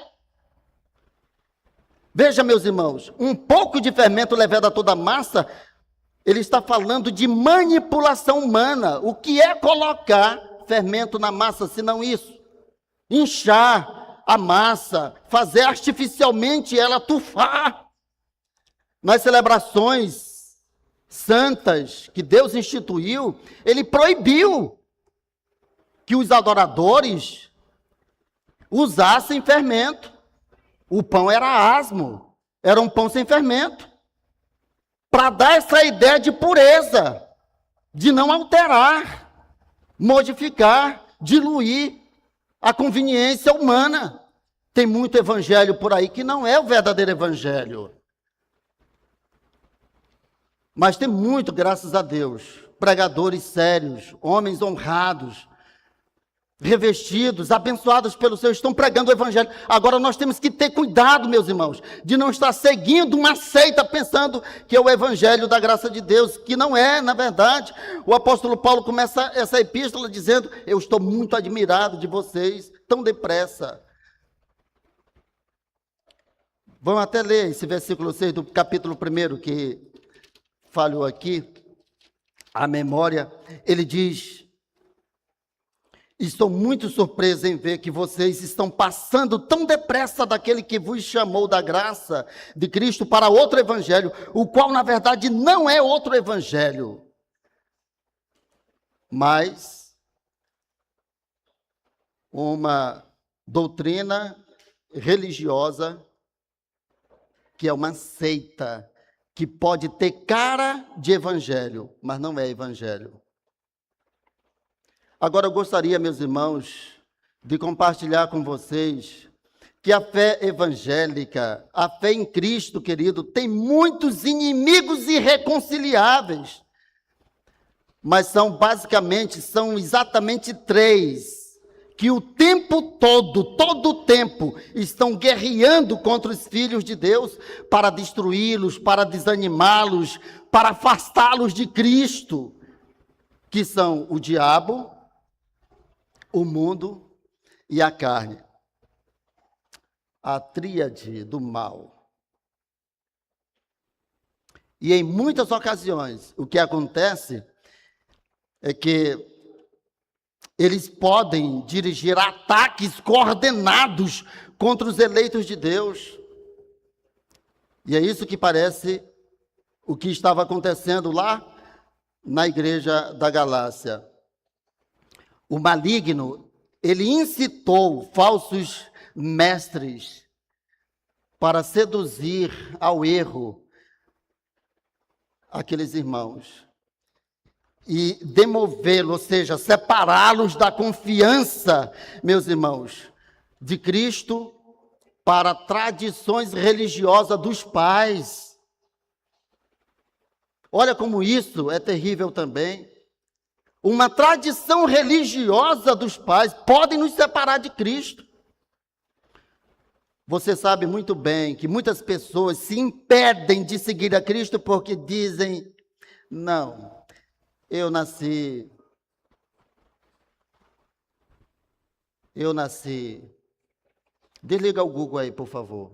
Veja, meus irmãos, um pouco de fermento leveda toda a massa, ele está falando de manipulação humana. O que é colocar fermento na massa, se não isso? Inchar a massa, fazer artificialmente ela tufar. Nas celebrações santas que Deus instituiu, ele proibiu que os adoradores usassem fermento. O pão era asmo, era um pão sem fermento, para dar essa ideia de pureza, de não alterar, modificar, diluir a conveniência humana. Tem muito evangelho por aí que não é o verdadeiro evangelho. Mas tem muito, graças a Deus, pregadores sérios, homens honrados, revestidos, abençoados pelo Senhor, estão pregando o evangelho. Agora nós temos que ter cuidado, meus irmãos, de não estar seguindo uma seita pensando que é o evangelho da graça de Deus, que não é, na verdade. O apóstolo Paulo começa essa epístola dizendo, eu estou muito admirado de vocês, tão depressa. Vamos até ler esse versículo 6 do capítulo 1 que falhou aqui, a memória. Ele diz, estou muito surpreso em ver que vocês estão passando tão depressa daquele que vos chamou da graça de Cristo para outro evangelho, o qual na verdade não é outro evangelho, mas uma doutrina religiosa que é uma seita, que pode ter cara de evangelho, mas não é evangelho. Agora eu gostaria, meus irmãos, de compartilhar com vocês que a fé evangélica, a fé em Cristo, querido, tem muitos inimigos irreconciliáveis, mas são exatamente três, que o tempo todo o tempo, estão guerreando contra os filhos de Deus para destruí-los, para desanimá-los, para afastá-los de Cristo, que são o diabo, o mundo e a carne. A tríade do mal. E em muitas ocasiões, o que acontece é que eles podem dirigir ataques coordenados contra os eleitos de Deus. E é isso que parece o que estava acontecendo lá na igreja da Galácia. O maligno, ele incitou falsos mestres para seduzir ao erro aqueles irmãos e demovê-los, ou seja, separá-los da confiança, meus irmãos, de Cristo para tradições religiosas dos pais. Olha como isso é terrível também. Uma tradição religiosa dos pais pode nos separar de Cristo. Você sabe muito bem que muitas pessoas se impedem de seguir a Cristo porque dizem, não, eu nasci. Desliga o Google aí, por favor.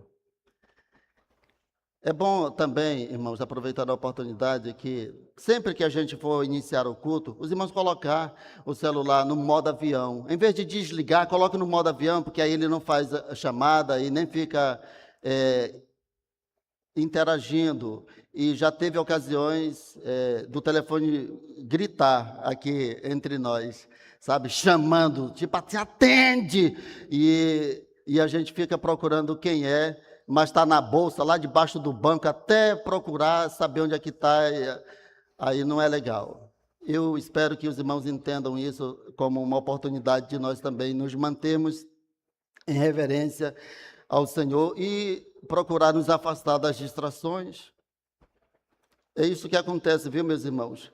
É bom também, irmãos, aproveitar a oportunidade que sempre que a gente for iniciar o culto, os irmãos colocar o celular no modo avião. Em vez de desligar, coloque no modo avião, porque aí ele não faz a chamada e nem fica interagindo. E já teve ocasiões do telefone gritar aqui entre nós, sabe? Chamando, tipo assim, atende! E a gente fica procurando quem é, mas está na bolsa, lá debaixo do banco, até procurar saber onde é que está aí não é legal. Eu espero que os irmãos entendam isso como uma oportunidade de nós também nos mantermos em reverência ao Senhor e procurar nos afastar das distrações. É isso que acontece, viu, meus irmãos?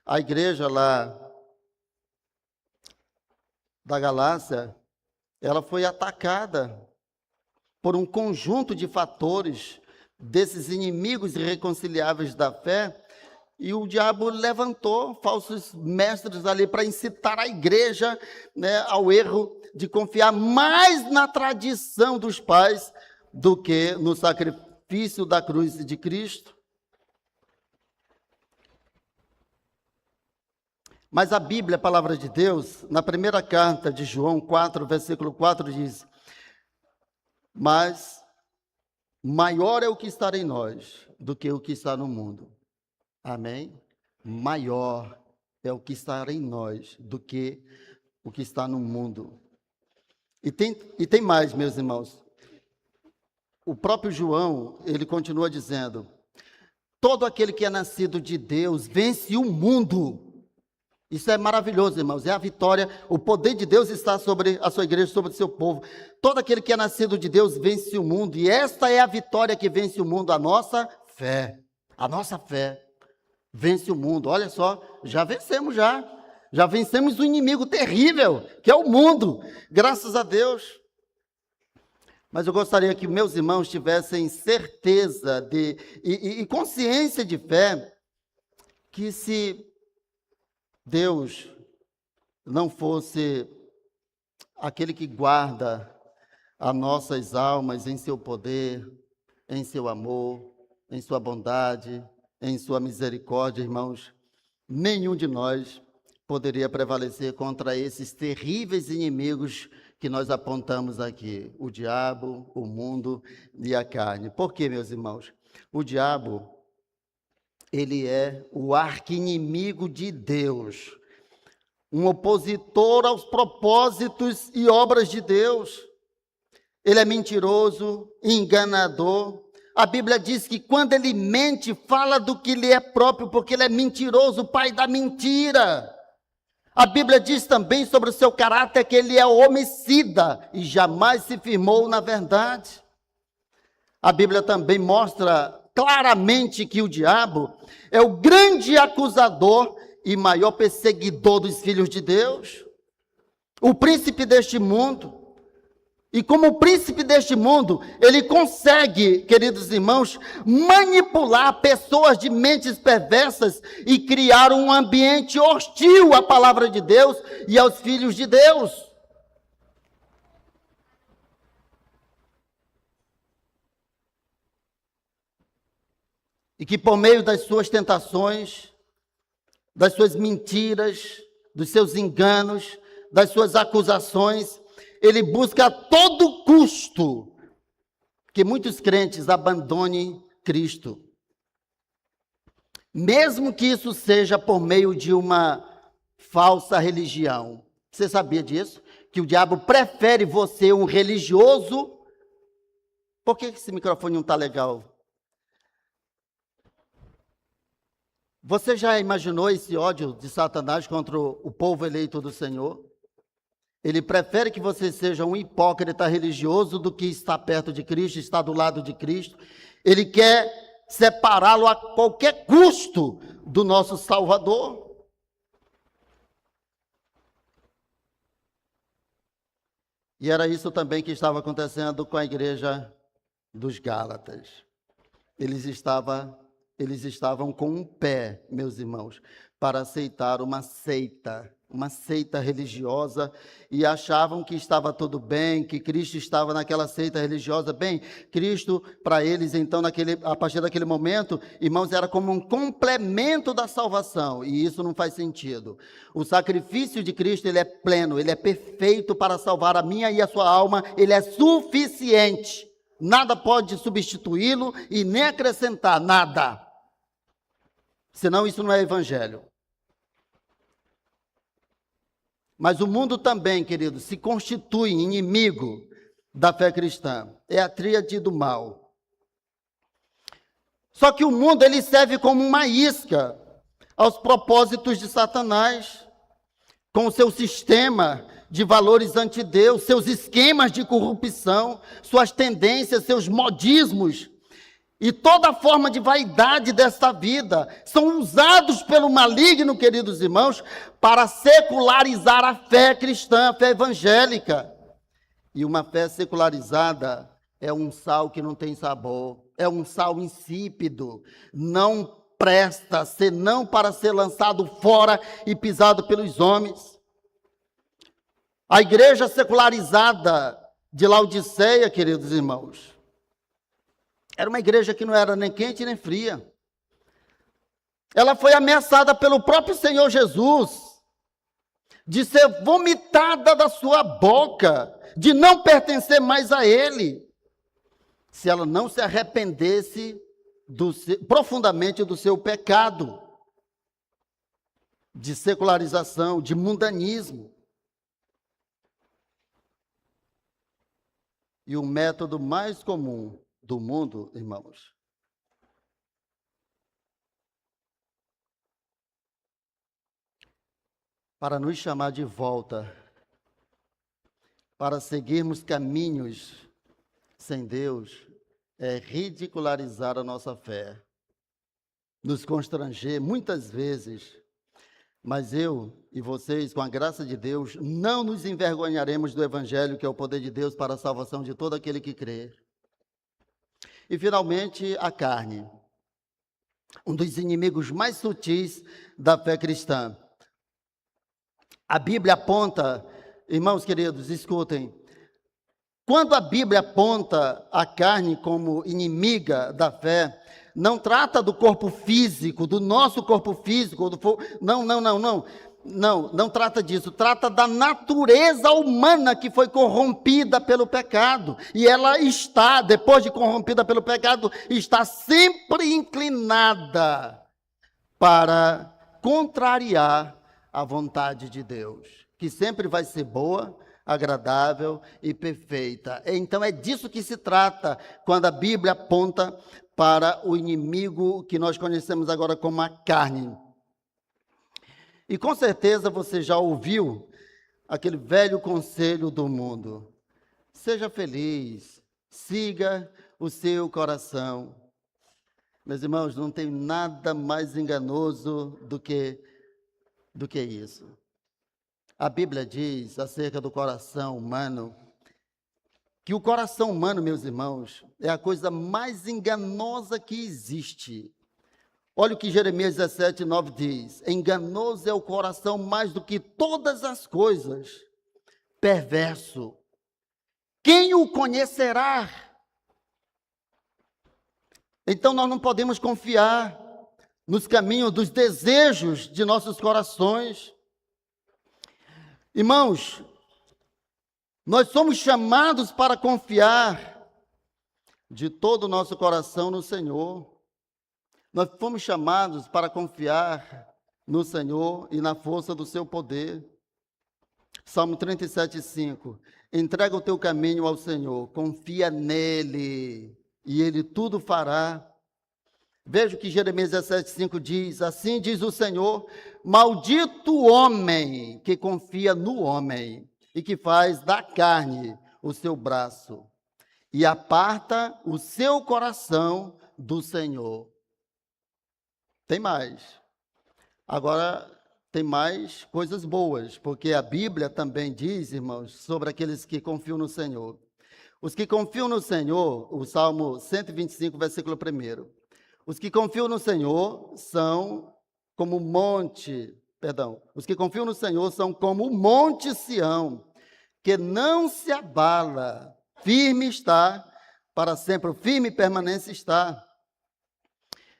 A igreja lá da Galácia, ela foi atacada por um conjunto de fatores desses inimigos irreconciliáveis da fé, e o diabo levantou falsos mestres ali para incitar a igreja, né, ao erro de confiar mais na tradição dos pais do que no sacrifício da cruz de Cristo. Mas a Bíblia, a palavra de Deus, na primeira carta de João 4, versículo 4, diz: mas maior é o que está em nós do que o que está no mundo. Amém? Maior é o que está em nós do que o que está no mundo. E tem mais, meus irmãos. O próprio João, ele continua dizendo: todo aquele que é nascido de Deus vence o mundo. Isso é maravilhoso, irmãos, é a vitória, o poder de Deus está sobre a sua igreja, sobre o seu povo. Todo aquele que é nascido de Deus vence o mundo, e esta é a vitória que vence o mundo, a nossa fé. A nossa fé vence o mundo. Olha só, já vencemos já vencemos o inimigo terrível, que é o mundo, graças a Deus. Mas eu gostaria que meus irmãos tivessem certeza e consciência de fé, que se Deus não fosse aquele que guarda as nossas almas em seu poder, em seu amor, em sua bondade, em sua misericórdia, irmãos, nenhum de nós poderia prevalecer contra esses terríveis inimigos que nós apontamos aqui: o diabo, o mundo e a carne. Por quê, meus irmãos? O diabo, ele é o arqui-inimigo de Deus, um opositor aos propósitos e obras de Deus. Ele é mentiroso, enganador. A Bíblia diz que quando ele mente, fala do que lhe é próprio, porque ele é mentiroso, o pai da mentira. A Bíblia diz também sobre o seu caráter que ele é homicida e jamais se firmou na verdade. A Bíblia também mostra claramente que o diabo é o grande acusador e maior perseguidor dos filhos de Deus, o príncipe deste mundo. E como príncipe deste mundo, ele consegue, queridos irmãos, manipular pessoas de mentes perversas e criar um ambiente hostil à palavra de Deus e aos filhos de Deus. E que por meio das suas tentações, das suas mentiras, dos seus enganos, das suas acusações, ele busca a todo custo que muitos crentes abandonem Cristo. Mesmo que isso seja por meio de uma falsa religião. Você sabia disso? Que o diabo prefere você, um religioso. Por que esse microfone não está legal? Você já imaginou esse ódio de Satanás contra o povo eleito do Senhor? Ele prefere que você seja um hipócrita religioso do que estar perto de Cristo, estar do lado de Cristo. Ele quer separá-lo a qualquer custo do nosso Salvador. E era isso também que estava acontecendo com a igreja dos Gálatas. Eles estavam com um pé, meus irmãos, para aceitar uma seita religiosa, e achavam que estava tudo bem, que Cristo estava naquela seita religiosa. Bem, Cristo, para eles, então, a partir daquele momento, irmãos, era como um complemento da salvação, e isso não faz sentido. O sacrifício de Cristo, ele é pleno, ele é perfeito para salvar a minha e a sua alma, ele é suficiente, nada pode substituí-lo e nem acrescentar nada, senão isso não é evangelho. Mas o mundo também, querido, se constitui inimigo da fé cristã. É a tríade do mal. Só que o mundo, ele serve como uma isca aos propósitos de Satanás, com o seu sistema de valores anti-Deus, seus esquemas de corrupção, suas tendências, seus modismos e toda forma de vaidade desta vida são usados pelo maligno, queridos irmãos, para secularizar a fé cristã, a fé evangélica. E uma fé secularizada é um sal que não tem sabor, é um sal insípido, não presta, senão para ser lançado fora e pisado pelos homens. A igreja secularizada de Laodiceia, queridos irmãos, era uma igreja que não era nem quente nem fria. Ela foi ameaçada pelo próprio Senhor Jesus de ser vomitada da sua boca, de não pertencer mais a Ele, se ela não se arrependesse profundamente do seu pecado de secularização, de mundanismo. E o método mais comum do mundo, irmãos, para nos chamar de volta, para seguirmos caminhos sem Deus, é ridicularizar a nossa fé, nos constranger muitas vezes, mas eu e vocês, com a graça de Deus, não nos envergonharemos do Evangelho, que é o poder de Deus para a salvação de todo aquele que crê. E, finalmente, a carne, um dos inimigos mais sutis da fé cristã. A Bíblia aponta, irmãos queridos, escutem, quando a Bíblia aponta a carne como inimiga da fé, não trata do corpo físico, do nosso corpo físico, não trata disso, trata da natureza humana que foi corrompida pelo pecado, e ela está, depois de corrompida pelo pecado, está sempre inclinada para contrariar a vontade de Deus, que sempre vai ser boa, agradável e perfeita. Então é disso que se trata quando a Bíblia aponta para o inimigo que nós conhecemos agora como a carne. E com certeza você já ouviu aquele velho conselho do mundo: seja feliz, siga o seu coração. Meus irmãos, não tem nada mais enganoso do que isso. A Bíblia diz acerca do coração humano, que o coração humano, meus irmãos, é a coisa mais enganosa que existe. Olha o que Jeremias 17:9 diz: enganoso é o coração mais do que todas as coisas, perverso. Quem o conhecerá? Então nós não podemos confiar nos caminhos dos desejos de nossos corações. Irmãos, nós somos chamados para confiar de todo o nosso coração no Senhor. Nós fomos chamados para confiar no Senhor e na força do seu poder. Salmo 37:5. Entrega o teu caminho ao Senhor, confia nele, e ele tudo fará. Veja o que Jeremias 17:5 diz: assim diz o Senhor, maldito o homem que confia no homem e que faz da carne o seu braço e aparta o seu coração do Senhor. Tem mais. Agora tem mais coisas boas, porque a Bíblia também diz, irmãos, sobre aqueles que confiam no Senhor. Os que confiam no Senhor, o Salmo 125, versículo 1. Os que confiam no Senhor são como o monte, os que confiam no Senhor são como o monte Sião, que não se abala, firme está, para sempre, firme permanência está.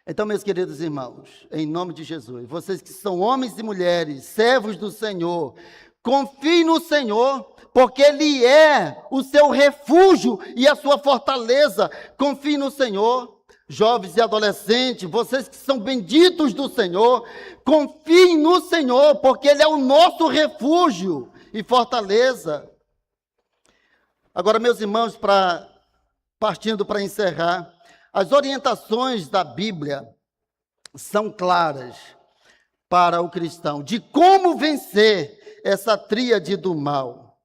Então, meus queridos irmãos, em nome de Jesus, vocês que são homens e mulheres, servos do Senhor, confiem no Senhor, porque Ele é o seu refúgio e a sua fortaleza. Confie no Senhor. Jovens e adolescentes, vocês que são benditos do Senhor, confiem no Senhor, porque Ele é o nosso refúgio e fortaleza. Agora, meus irmãos, partindo para encerrar, as orientações da Bíblia são claras para o cristão, de como vencer essa tríade do mal.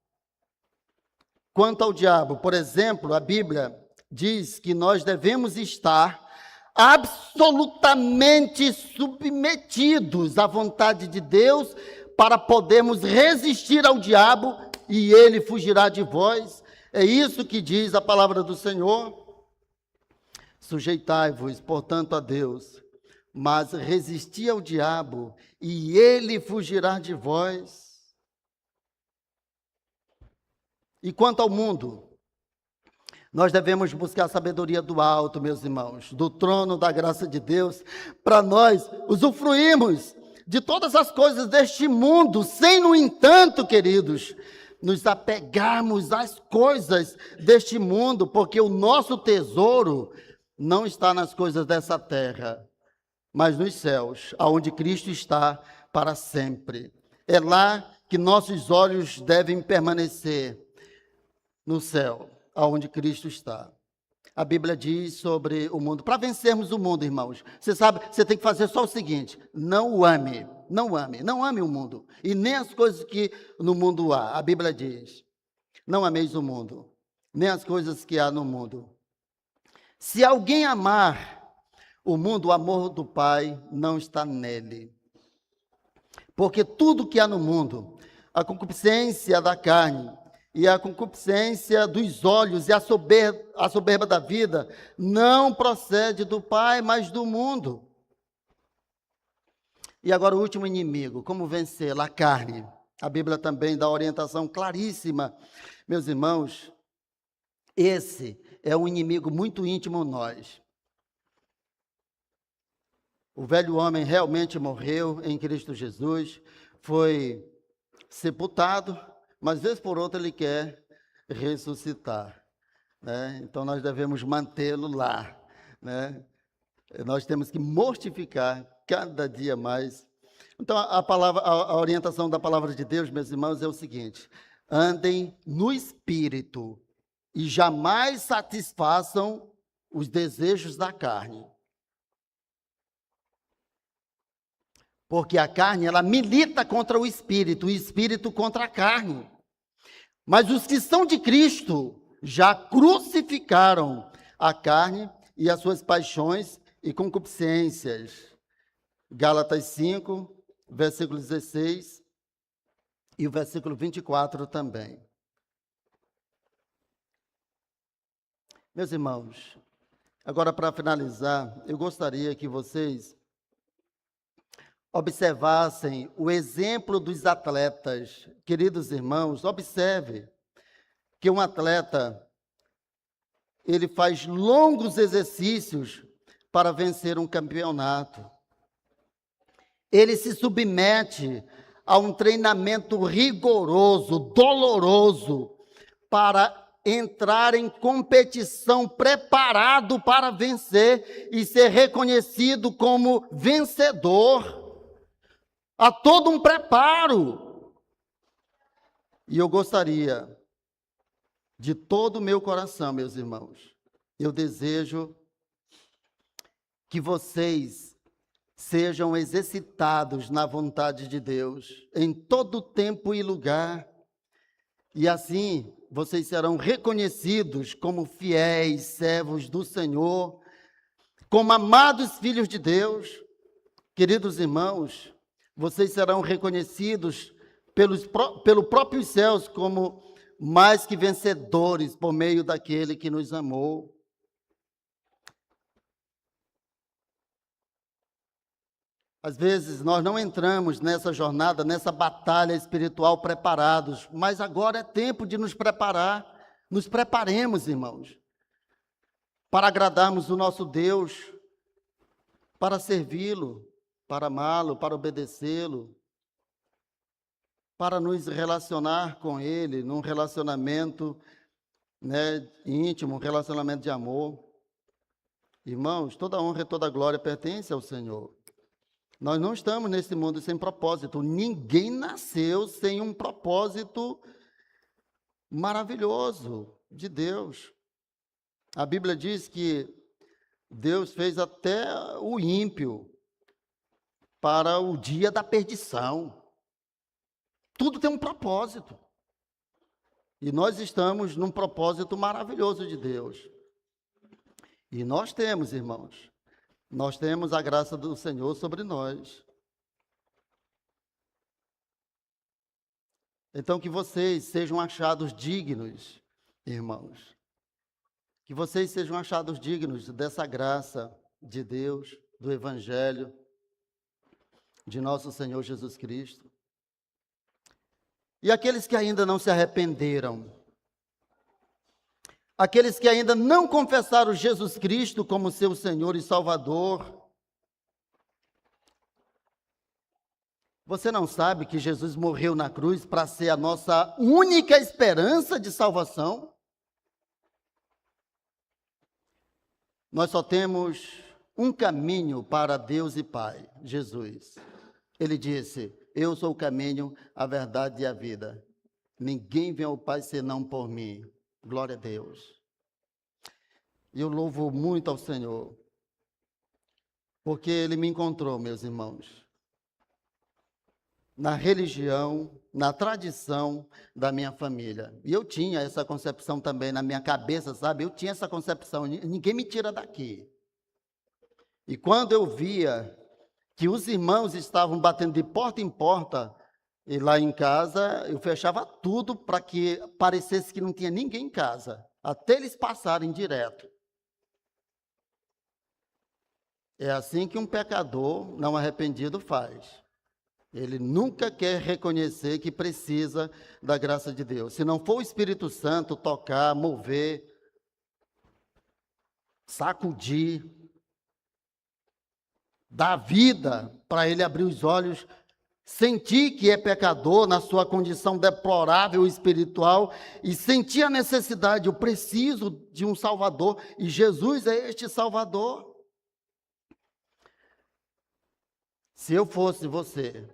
Quanto ao diabo, por exemplo, a Bíblia diz que nós devemos estar absolutamente submetidos à vontade de Deus para podermos resistir ao diabo e ele fugirá de vós. É isso que diz a palavra do Senhor. Sujeitai-vos, portanto, a Deus, mas resisti ao diabo e ele fugirá de vós. E quanto ao mundo, nós devemos buscar a sabedoria do alto, meus irmãos, do trono da graça de Deus, para nós usufruirmos de todas as coisas deste mundo, sem, no entanto, queridos, nos apegarmos às coisas deste mundo, porque o nosso tesouro não está nas coisas dessa terra, mas nos céus, aonde Cristo está para sempre. É lá que nossos olhos devem permanecer, no céu, aonde Cristo está. A Bíblia diz sobre o mundo. Para vencermos o mundo, irmãos, você sabe, você tem que fazer só o seguinte: não o ame, não ame o mundo, e nem as coisas que no mundo há. A Bíblia diz: não ameis o mundo, nem as coisas que há no mundo. Se alguém amar o mundo, o amor do Pai não está nele. Porque tudo que há no mundo, a concupiscência da carne, e a concupiscência dos olhos e a soberba da vida não procede do Pai, mas do mundo. E agora o último inimigo, como vencê-la? A carne. A Bíblia também dá orientação claríssima. Meus irmãos, esse é um inimigo muito íntimo a nós. O velho homem realmente morreu em Cristo Jesus, foi sepultado, mas vez por outra ele quer ressuscitar, né? Então nós devemos mantê-lo lá, né? Nós temos que mortificar cada dia mais. Então a orientação da palavra de Deus, meus irmãos, é o seguinte: andem no Espírito e jamais satisfaçam os desejos da carne. Porque a carne, ela milita contra o Espírito contra a carne. Mas os que são de Cristo já crucificaram a carne e as suas paixões e concupiscências. Gálatas 5, versículo 16 e o versículo 24 também. Meus irmãos, agora para finalizar, eu gostaria que vocês observassem o exemplo dos atletas. Queridos irmãos, observe que um atleta, ele faz longos exercícios para vencer um campeonato. Ele se submete a um treinamento rigoroso, doloroso, para entrar em competição preparado para vencer e ser reconhecido como vencedor. Há todo um preparo. E eu gostaria, de todo o meu coração, meus irmãos, eu desejo que vocês sejam exercitados na vontade de Deus, em todo tempo e lugar, e assim vocês serão reconhecidos como fiéis servos do Senhor, como amados filhos de Deus. Queridos irmãos, vocês serão reconhecidos pelo próprio céus como mais que vencedores por meio daquele que nos amou. Às vezes nós não entramos nessa jornada, nessa batalha espiritual preparados, mas agora é tempo de nos preparar. Nos preparemos, irmãos, para agradarmos o nosso Deus, para servi-lo, para amá-lo, para obedecê-lo, para nos relacionar com Ele, num relacionamento, né, íntimo, um relacionamento de amor. Irmãos, toda honra e toda glória pertence ao Senhor. Nós não estamos nesse mundo sem propósito. Ninguém nasceu sem um propósito maravilhoso de Deus. A Bíblia diz que Deus fez até o ímpio para o dia da perdição. Tudo tem um propósito. E nós estamos num propósito maravilhoso de Deus. E nós temos, irmãos, nós temos a graça do Senhor sobre nós. Então, que vocês sejam achados dignos, irmãos. Que vocês sejam achados dignos dessa graça de Deus, do Evangelho, de nosso Senhor Jesus Cristo. E aqueles que ainda não se arrependeram, aqueles que ainda não confessaram Jesus Cristo como seu Senhor e Salvador, você não sabe que Jesus morreu na cruz para ser a nossa única esperança de salvação? Nós só temos um caminho para Deus e Pai, Jesus. Ele disse: eu sou o caminho, a verdade e a vida. Ninguém vem ao Pai senão por mim. Glória a Deus. E eu louvo muito ao Senhor, porque Ele me encontrou, meus irmãos, na religião, na tradição da minha família. E eu tinha essa concepção também na minha cabeça, sabe? Eu tinha essa concepção, ninguém me tira daqui. E quando eu via que os irmãos estavam batendo de porta em porta, e lá em casa eu fechava tudo para que parecesse que não tinha ninguém em casa, até eles passarem direto. É assim que um pecador não arrependido faz. Ele nunca quer reconhecer que precisa da graça de Deus. Se não for o Espírito Santo tocar, mover, sacudir, dar vida para ele abrir os olhos, sentir que é pecador na sua condição deplorável espiritual e sentir a necessidade, eu preciso de um Salvador, e Jesus é este Salvador. Se eu fosse você,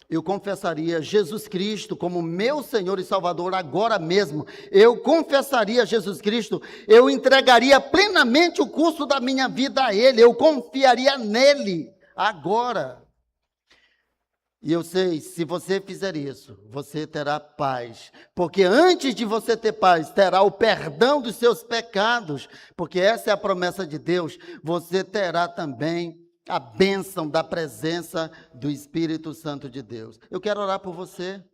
eu confessaria Jesus Cristo como meu Senhor e Salvador agora mesmo. Eu confessaria Jesus Cristo, eu entregaria plenamente o curso da minha vida a Ele, eu confiaria nele agora. E eu sei, se você fizer isso, você terá paz. Porque antes de você ter paz, terá o perdão dos seus pecados. Porque essa é a promessa de Deus. Você terá também a bênção da presença do Espírito Santo de Deus. Eu quero orar por você.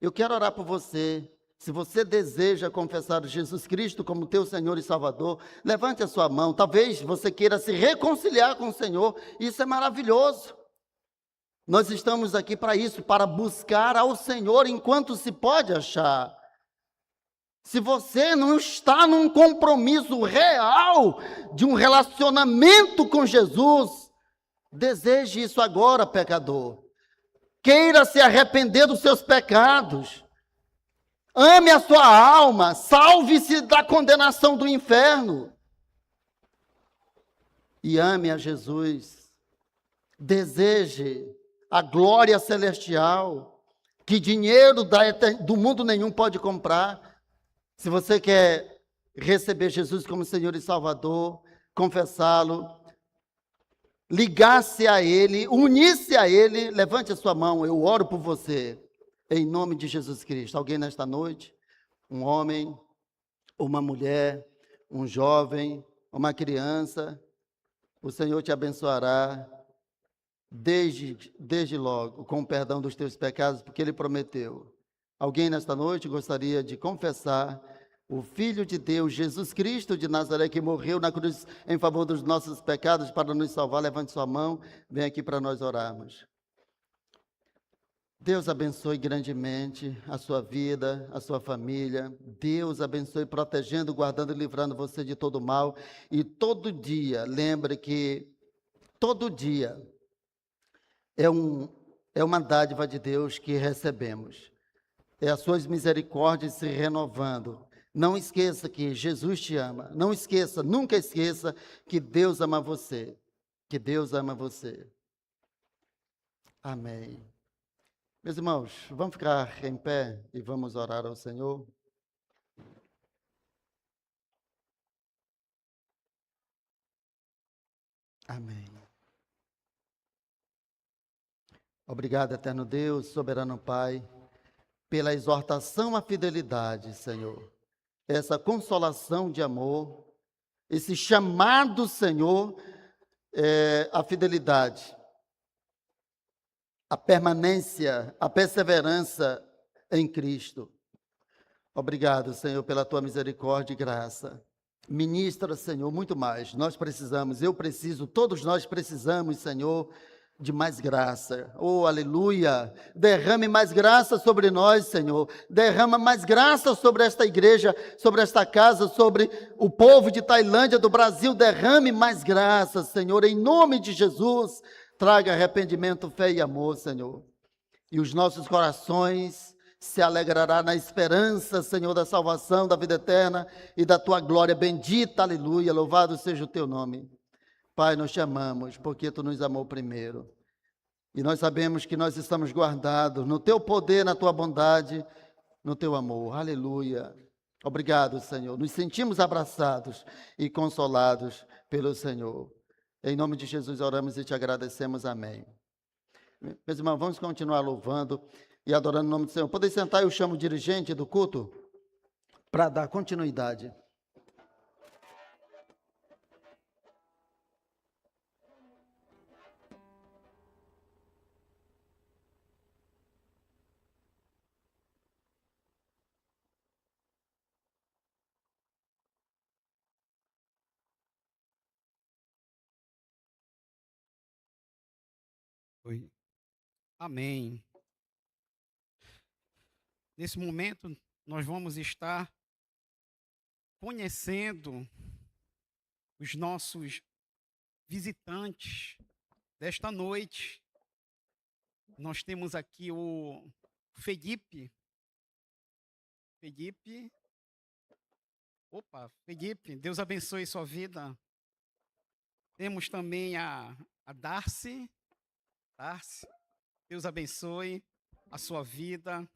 Eu quero orar por você. Se você deseja confessar Jesus Cristo como teu Senhor e Salvador, levante a sua mão. Talvez você queira se reconciliar com o Senhor. Isso é maravilhoso. Nós estamos aqui para isso, para buscar ao Senhor enquanto se pode achar. Se você não está num compromisso real de um relacionamento com Jesus, deseje isso agora, pecador. Queira se arrepender dos seus pecados. Ame a sua alma, salve-se da condenação do inferno. E ame a Jesus. Deseje a glória celestial, que dinheiro do mundo nenhum pode comprar. Se você quer receber Jesus como Senhor e Salvador, confessá-lo, ligar-se a Ele, unir-se a Ele, levante a sua mão, eu oro por você, em nome de Jesus Cristo. Alguém nesta noite? Um homem, uma mulher, um jovem, uma criança, o Senhor te abençoará desde logo, com o perdão dos teus pecados, porque Ele prometeu. Alguém nesta noite gostaria de confessar o Filho de Deus, Jesus Cristo de Nazaré, que morreu na cruz em favor dos nossos pecados para nos salvar? Levante sua mão, vem aqui para nós orarmos. Deus abençoe grandemente a sua vida, a sua família. Deus abençoe protegendo, guardando e livrando você de todo mal. E todo dia, lembre que todo dia é uma dádiva de Deus que recebemos. É as suas misericórdias se renovando. Não esqueça que Jesus te ama. Não esqueça, nunca esqueça que Deus ama você. Que Deus ama você. Amém. Meus irmãos, vamos ficar em pé e vamos orar ao Senhor. Amém. Obrigado, eterno Deus, soberano Pai, pela exortação à fidelidade, Senhor. Essa consolação de amor, esse chamado, Senhor, à fidelidade, a permanência, a perseverança em Cristo. Obrigado, Senhor, pela tua misericórdia e graça. Ministra, Senhor, muito mais. Nós precisamos, eu preciso, todos nós precisamos, Senhor, de mais graça. Oh, aleluia! Derrame mais graça sobre nós, Senhor. Derrama mais graça sobre esta igreja, sobre esta casa, sobre o povo de Tailândia, do Brasil. Derrame mais graça, Senhor, em nome de Jesus. Traga arrependimento, fé e amor, Senhor. E os nossos corações se alegrará na esperança, Senhor, da salvação, da vida eterna e da tua glória bendita, aleluia, louvado seja o teu nome. Pai, nós te amamos, porque tu nos amou primeiro, e nós sabemos que nós estamos guardados no teu poder, na tua bondade, no teu amor, aleluia. Obrigado, Senhor, nos sentimos abraçados e consolados pelo Senhor. Em nome de Jesus oramos e te agradecemos, amém. Meus irmãos, vamos continuar louvando e adorando o nome do Senhor. Podem sentar, eu chamo o dirigente do culto para dar continuidade. Oi. Amém. Nesse momento, nós vamos estar conhecendo os nossos visitantes desta noite. Nós temos aqui o Felipe. Felipe, Deus abençoe sua vida. Temos também a Darcy. Deus abençoe a sua vida.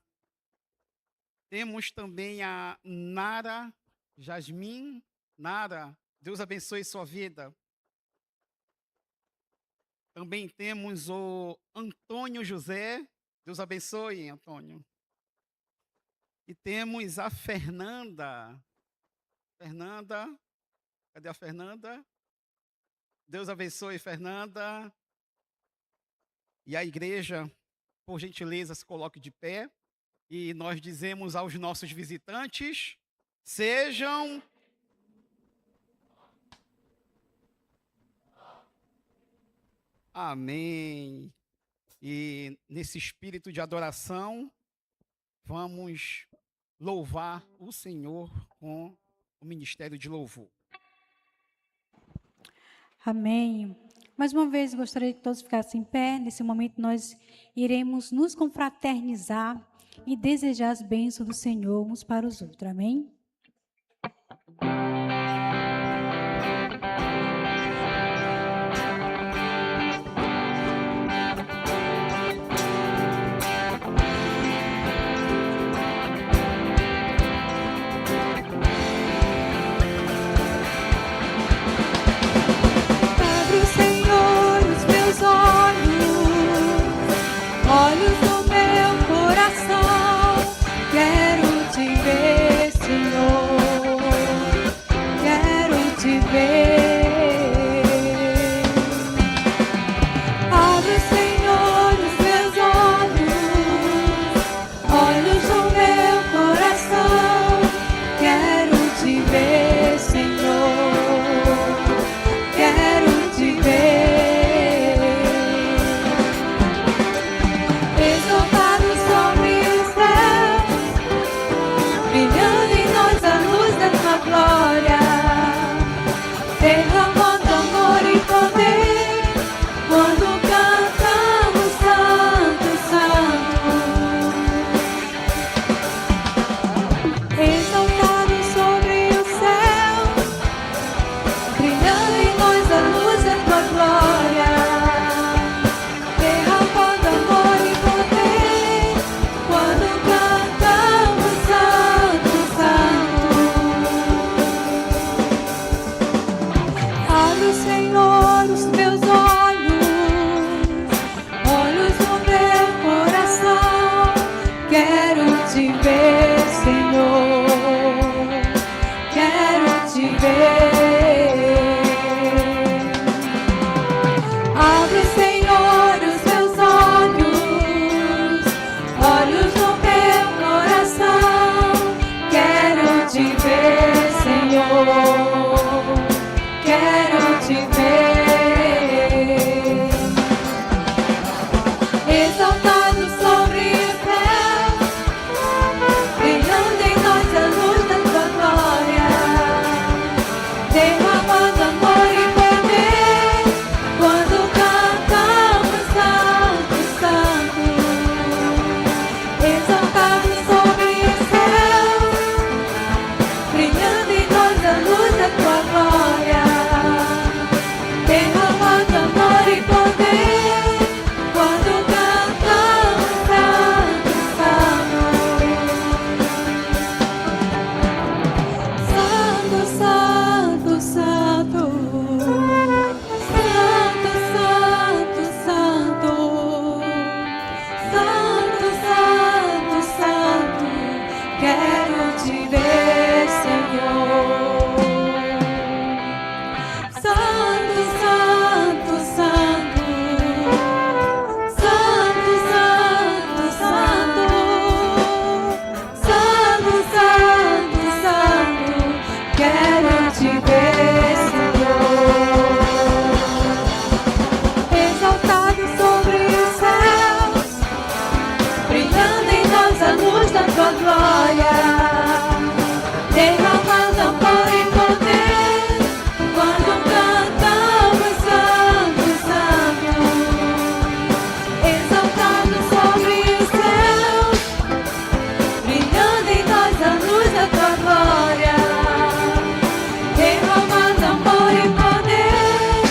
Temos também a Nara Jasmine. Nara, Deus abençoe sua vida. Também temos o Antônio José. Deus abençoe, Antônio. E temos a Fernanda. Cadê a Fernanda? Deus abençoe, Fernanda. E a igreja, por gentileza, se coloque de pé. E nós dizemos aos nossos visitantes, sejam... Amém. E nesse espírito de adoração, vamos louvar o Senhor com o ministério de louvor. Amém. Mais uma vez, gostaria que todos ficassem em pé. Nesse momento, nós iremos nos confraternizar e desejar as bênçãos do Senhor uns para os outros. Amém? Olhos do meu coração, quero te ver, Senhor. exaltado sobre os céus, brilhando em nós a luz da tua glória, derramando amor e poder, quando cantamos Santo, Santo, exaltado sobre os céus, brilhando em nós a luz da tua glória, derramando amor e poder, quando cantamos Santo, Santo, Santo, Santo, Santo, Santo, Santo, Santo, Santo, quero te ver, Senhor. Santo, Santo, Santo, Santo, Santo, Santo, Santo, Santo, Santo, quero te ver, Senhor. Exaltado sobre os céus, brilhando em nós a luz da tua glória, derramando amor e poder, quando cantamos Santo, Santo, exaltado sobre os céus, brilhando em nós a luz da tua glória, derramando amor e poder,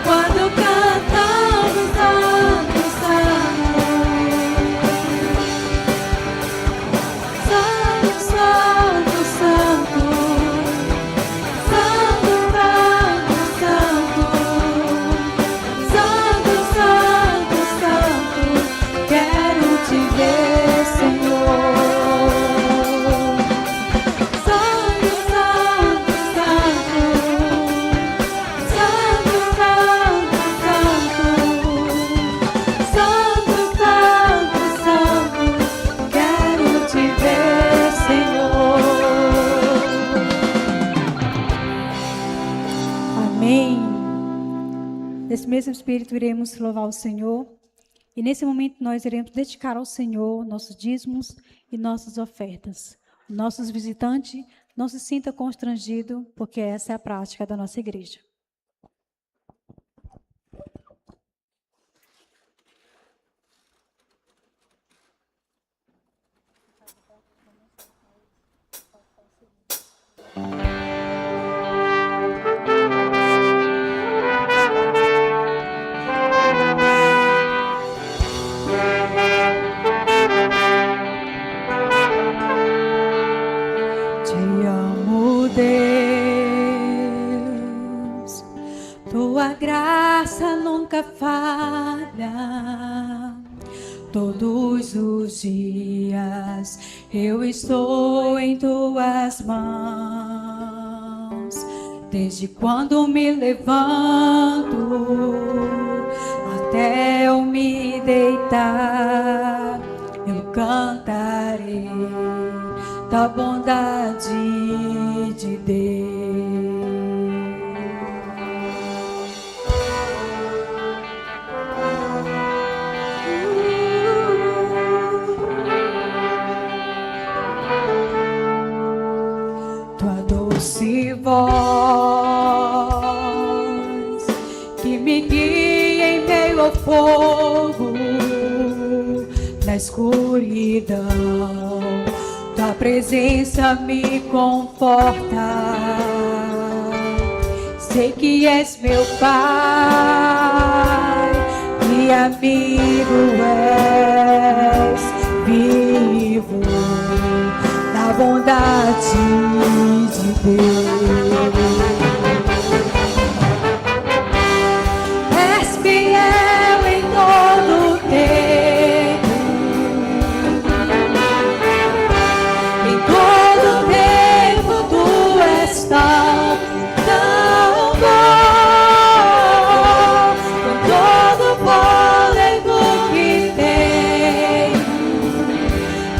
quando cantamos Santo, Santo, Santo, Santo, Santo, Santo, Santo, Santo, Santo, Santo, quero te ver, Senhor. Santo, Santo, Santo, Santo, Santo, Santo, Santo, Santo, quero te ver, Senhor. Amém. Nesse mesmo espírito iremos louvar o Senhor. E nesse momento nós iremos dedicar ao Senhor nossos dízimos e nossas ofertas. Nossos visitantes não se sintam constrangidos, porque essa é a prática da nossa igreja. Te amo, Deus, tua graça nunca falha. Todos os dias eu estou em tuas mãos. Desde quando me levanto até eu me deitar, eu cantarei da bondade de Deus. Tua doce voz que me guia em meio ao fogo, na escuridão, tua presença me conforta. Sei que és meu Pai e amigo és, vivo na bondade de Deus. És fiel em todo o tempo, em todo o tempo tu és tão bom, com todo o fôlego que tenho,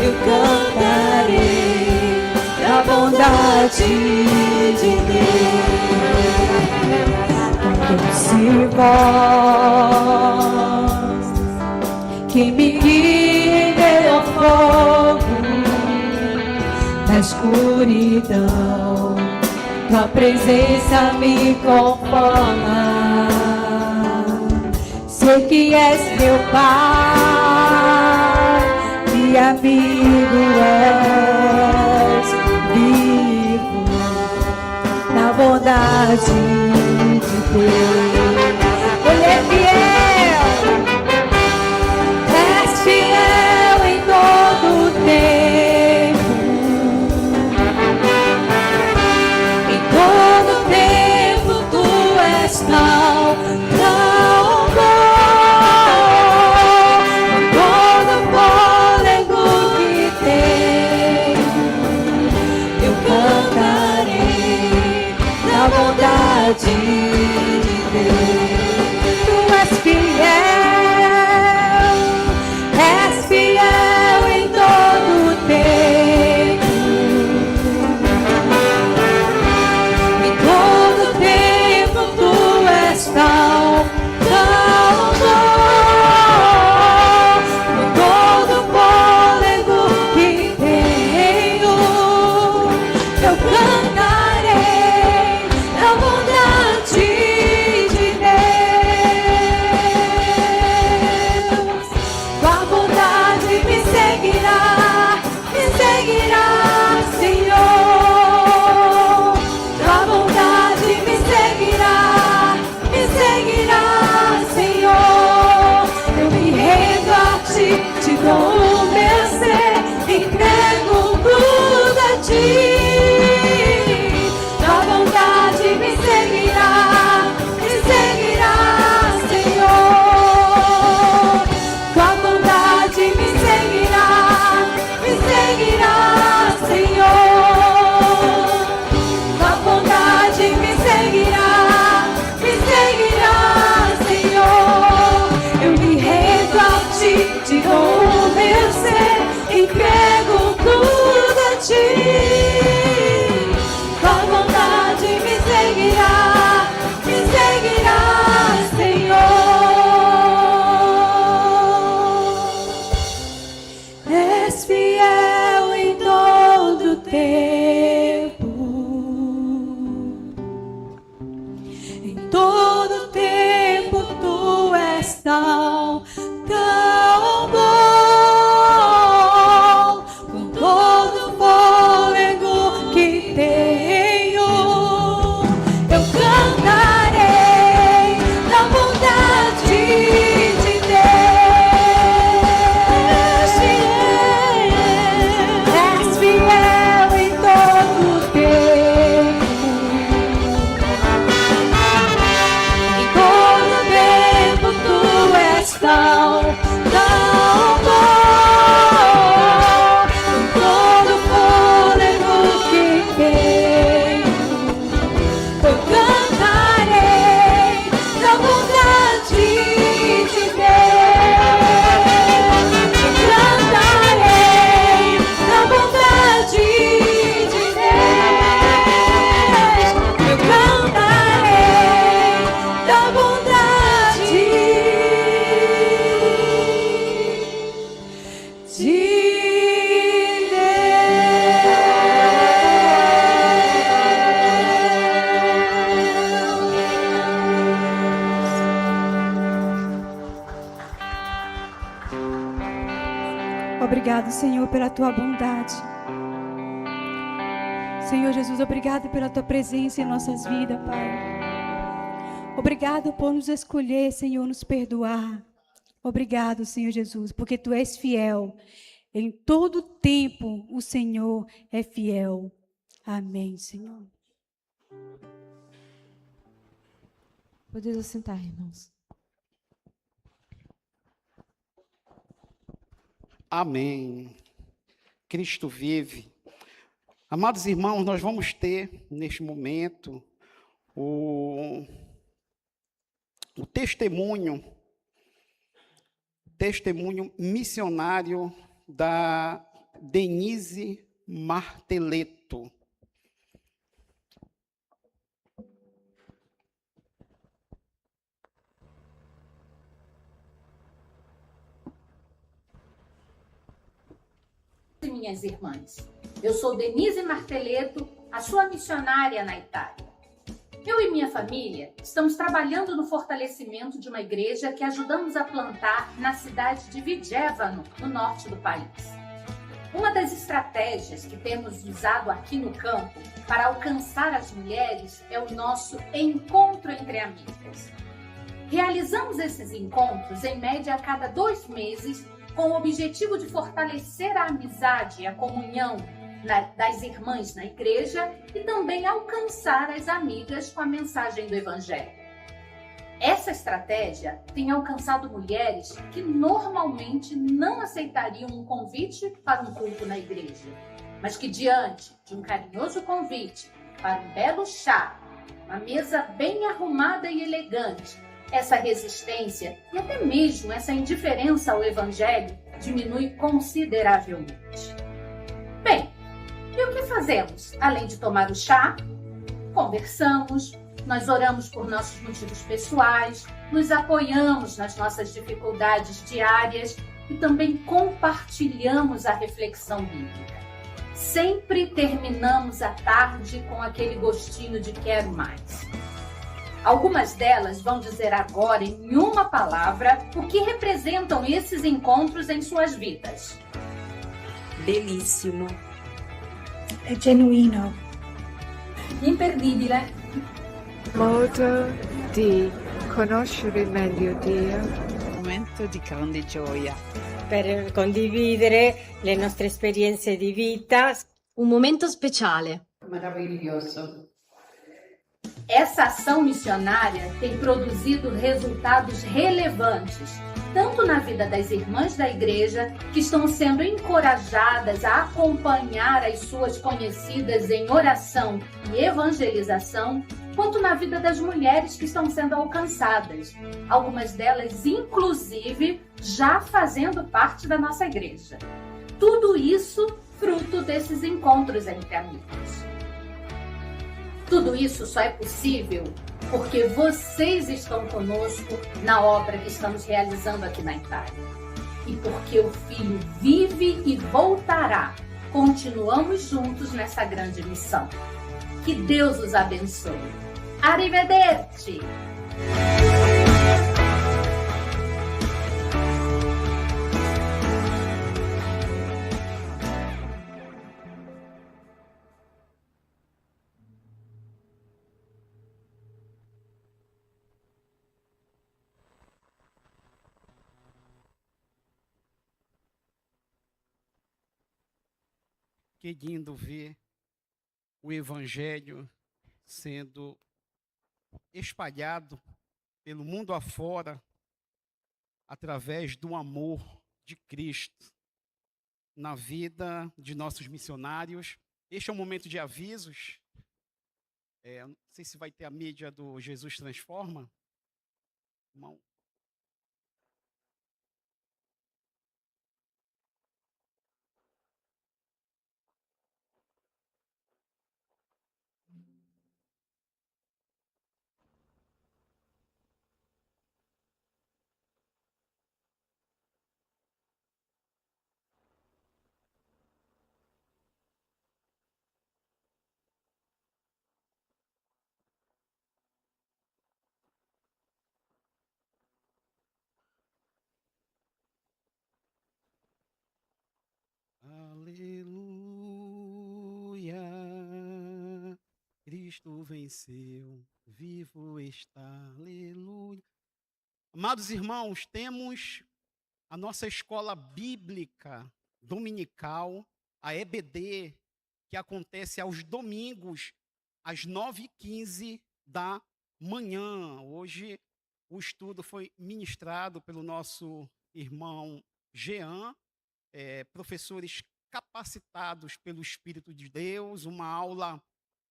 eu cantarei da bondade de Deus. Doce voz que me guie em meio ao fogo, na escuridão, tua presença me conforma. Sei que és meu Pai e amigo és, vivo na bondade de Deus. Ele é fiel, és fiel em todo o tempo, em todo o tempo tu és tão bom, com todo o fôlego que tenho, eu cantarei na bondade de Deus. Tu és fiel em todo o tempo, em todo o tempo tu és tão bom, com todo o fôlego que tenho, eu cantarei na bondade de Deus. Tua bondade me seguirá, Senhor. Tua bondade me seguirá, Senhor. Eu me rendo a ti, te dou o meu ser, entrego tudo a ti. Tua bondade me seguirá, Senhor. Tua bondade me seguirá, Senhor. Tua bondade me seguirá, Senhor. Eu me rendo a ti, te dou o meu ser, entrego tudo a ti. Tua bondade me seguirá, Senhor. És fiel em todo o tempo, em todo o tempo tu és tão bom, com todo o fôlego que tenho, eu cantarei na bondade de Deus. És fiel em todo o tempo, em todo o tempo tu és tão bom, com todo o fôlego que tenho, eu cantarei na bondade de Deus. Eu cantarei na bondade de Deus. Eu cantarei na bondade de Obrigado, Senhor, pela tua bondade. Senhor Jesus, obrigado pela tua presença em nossas vidas, Pai. Obrigado por nos escolher, Senhor, nos perdoar. Obrigado, Senhor Jesus, porque tu és fiel. Em todo tempo o Senhor é fiel. Amém, Senhor. Podemos assentar, irmãos. Amém. Cristo vive. Amados irmãos, nós vamos ter, neste momento, o testemunho missionário da Denise Marteleto. e minhas irmãs. Eu sou Denise Marteletto, a sua missionária na Itália. Eu e minha família estamos trabalhando no fortalecimento de uma igreja que ajudamos a plantar na cidade de Vigevano, no norte do país. Uma das estratégias que temos usado aqui no campo para alcançar as mulheres é o nosso encontro entre amigas. Realizamos esses encontros em média a cada 2 meses, com o objetivo de fortalecer a amizade e a comunhão das irmãs na igreja e também alcançar as amigas com a mensagem do Evangelho. Essa estratégia tem alcançado mulheres que normalmente não aceitariam um convite para um culto na igreja, mas que diante de um carinhoso convite para um belo chá, uma mesa bem arrumada e elegante, essa resistência e até mesmo essa indiferença ao Evangelho diminui consideravelmente. Bem, e o que fazemos? Além de tomar o chá, conversamos, nós oramos por nossos motivos pessoais, nos apoiamos nas nossas dificuldades diárias e também compartilhamos a reflexão bíblica. Sempre terminamos a tarde com aquele gostinho de quero mais. Algumas delas vão dizer agora, em uma palavra, o que representam esses encontros em suas vidas. Bellissimo. É genuíno. Imperdibile. Modo di conoscere meglio Dio. Momento di grande gioia. Per condividere le nostre esperienze di vita. Un momento speciale. Maravilhoso. Essa ação missionária tem produzido resultados relevantes, tanto na vida das irmãs da igreja, que estão sendo encorajadas a acompanhar as suas conhecidas em oração e evangelização, quanto na vida das mulheres que estão sendo alcançadas, algumas delas, inclusive, já fazendo parte da nossa igreja. Tudo isso fruto desses encontros entre amigos. Tudo isso só é possível porque vocês estão conosco na obra que estamos realizando aqui na Itália. E porque o Filho vive e voltará, continuamos juntos nessa grande missão. Que Deus os abençoe. Arrivederci! Que lindo ver o Evangelho sendo espalhado pelo mundo afora através do amor de Cristo na vida de nossos missionários. Este é um momento de avisos. Não sei se vai ter a mídia do Jesus Transforma. Irmão. Aleluia, Cristo venceu, vivo está, aleluia. Amados irmãos, temos a nossa escola bíblica dominical, a EBD, que acontece aos domingos, às 9h15 da manhã. Hoje o estudo foi ministrado pelo nosso irmão Jean, professores capacitados pelo Espírito de Deus, uma aula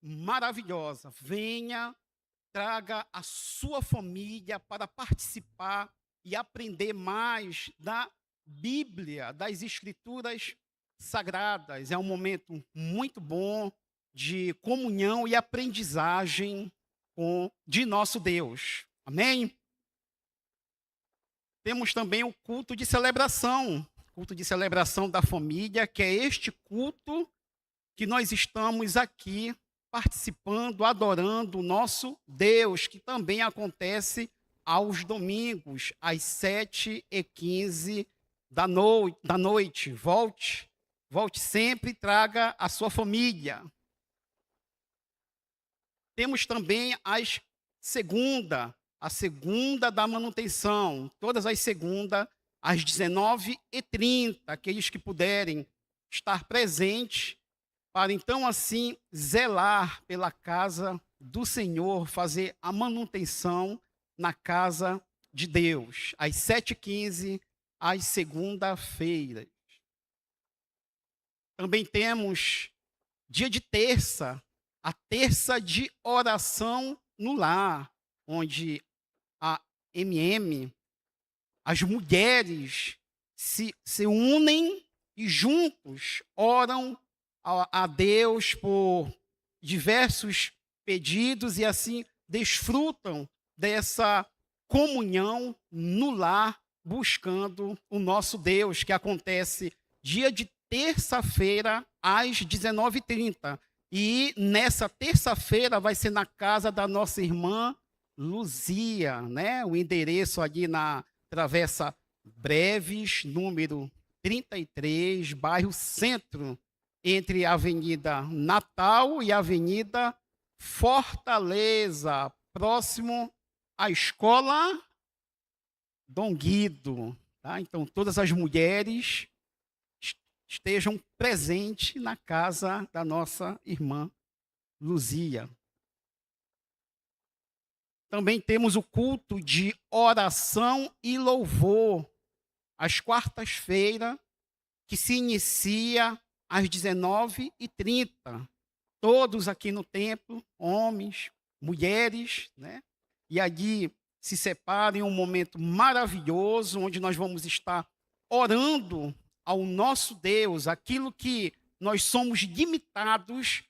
maravilhosa. Venha, traga a sua família para participar e aprender mais da Bíblia, das Escrituras Sagradas. É um momento muito bom de comunhão e aprendizagem de nosso Deus. Amém? Temos também o culto de celebração, culto de celebração da família, que é este culto que nós estamos aqui participando, adorando o nosso Deus, que também acontece aos domingos, às 7h15 da noite. Volte sempre e traga a sua família. Temos também a segunda da manutenção, todas as segundas, às 19h30, aqueles que puderem estar presentes, para então assim zelar pela casa do Senhor, fazer a manutenção na casa de Deus, às 7h15, às segunda-feiras. Também temos dia de terça, a terça de oração no lar, onde a as mulheres se unem e juntos oram a Deus por diversos pedidos e assim desfrutam dessa comunhão no lar, buscando o nosso Deus, que acontece dia de terça-feira às 19h30. E nessa terça-feira vai ser na casa da nossa irmã Luzia, né? O endereço ali na Travessa Breves, número 33, bairro Centro, entre a Avenida Natal e a Avenida Fortaleza, próximo à Escola Dom Guido. Tá? Então, todas as mulheres estejam presentes na casa da nossa irmã Luzia. Também temos o culto de oração e louvor, às quartas-feiras, que se inicia às 19h30. Todos aqui no templo, homens, mulheres, né? E ali se separem um momento maravilhoso, onde nós vamos estar orando ao nosso Deus, aquilo que nós somos limitados,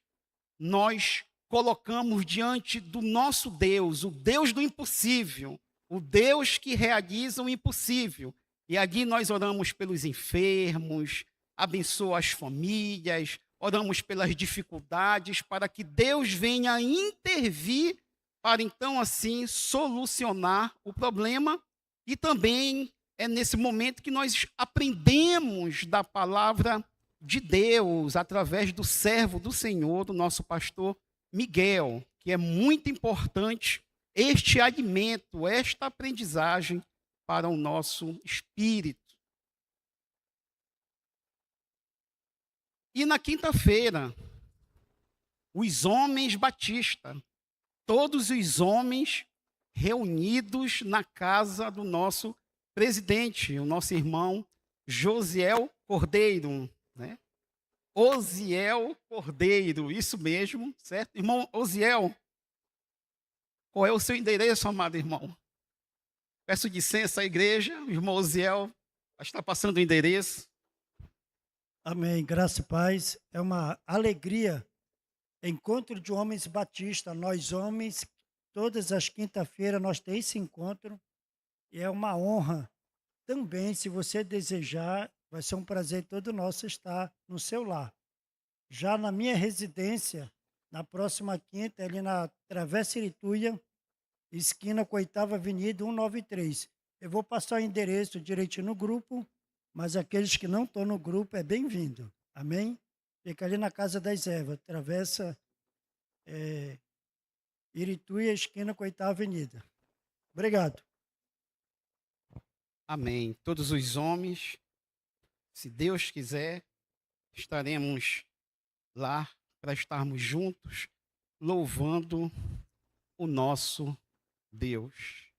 nós colocamos diante do nosso Deus, o Deus do impossível, o Deus que realiza o impossível. E ali nós oramos pelos enfermos, abençoa as famílias, oramos pelas dificuldades, para que Deus venha intervir, para então assim solucionar o problema. E também é nesse momento que nós aprendemos da palavra de Deus, através do servo do Senhor, do nosso pastor Miguel, que é muito importante este alimento, esta aprendizagem para o nosso espírito. E na quinta-feira, os homens batistas, todos os homens reunidos na casa do nosso presidente, o nosso irmão Josiel Cordeiro, né? Osiel Cordeiro, isso mesmo, certo? Irmão Osiel, qual é o seu endereço, amado irmão? Peço licença à igreja, o irmão Osiel está passando o endereço. Amém, graça e paz. É uma alegria, encontro de homens batistas, nós homens, todas as quinta-feiras nós temos esse encontro, e é uma honra também, se você desejar, vai ser um prazer todo nosso estar no seu lar. Já na minha residência, na próxima quinta, ali na Travessa Irituia, esquina com a 8ª Avenida, 193. Eu vou passar o endereço direitinho no grupo, mas aqueles que não estão no grupo é bem-vindo. Amém? Fica ali na Casa das Ervas, Travessa Irituia, esquina com a 8ª Avenida. Obrigado. Amém. Todos os homens, se Deus quiser, estaremos lá para estarmos juntos, louvando o nosso Deus.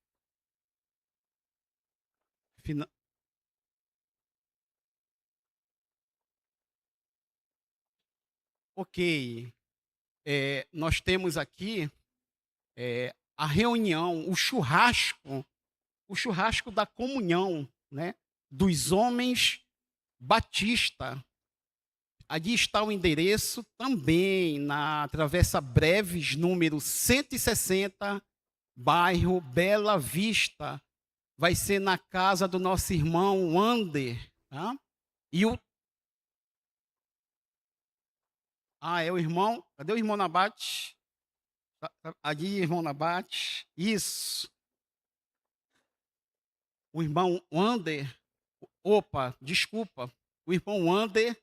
Ok, nós temos aqui a reunião, o churrasco da comunhão, né, dos homens batista. Ali está o endereço também, na Travessa Breves, número 160, bairro Bela Vista. Vai ser na casa do nosso irmão Wander, tá? E o... é o irmão. Cadê o irmão Nabate? Ali, irmão Nabate. Isso. O irmão Wander. Opa, desculpa. O irmão Wander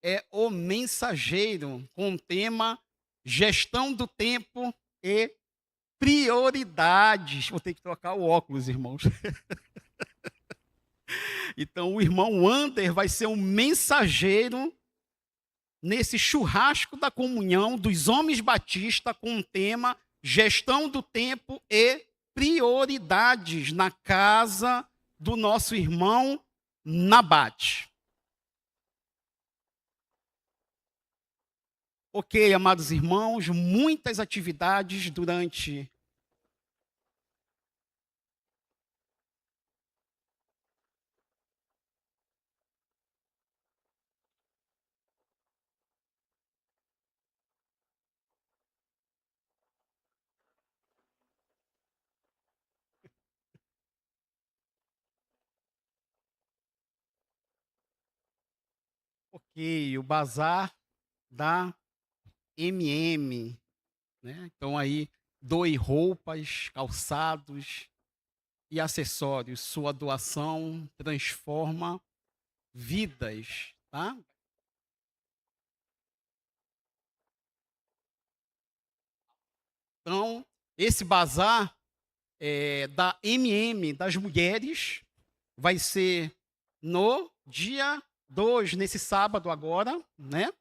é o mensageiro com o tema gestão do tempo e prioridades. Vou ter que trocar o óculos, irmãos. Então, o irmão Wander vai ser um mensageiro nesse churrasco da comunhão dos homens batistas com o tema gestão do tempo e prioridades na casa do nosso irmão Nabate. Ok, amados irmãos, muitas atividades durante o bazar da MM, né? Então aí doe roupas, calçados e acessórios. Sua doação transforma vidas, tá? Então, esse bazar da MM, das mulheres, vai ser no dia 2, nesse sábado agora, né?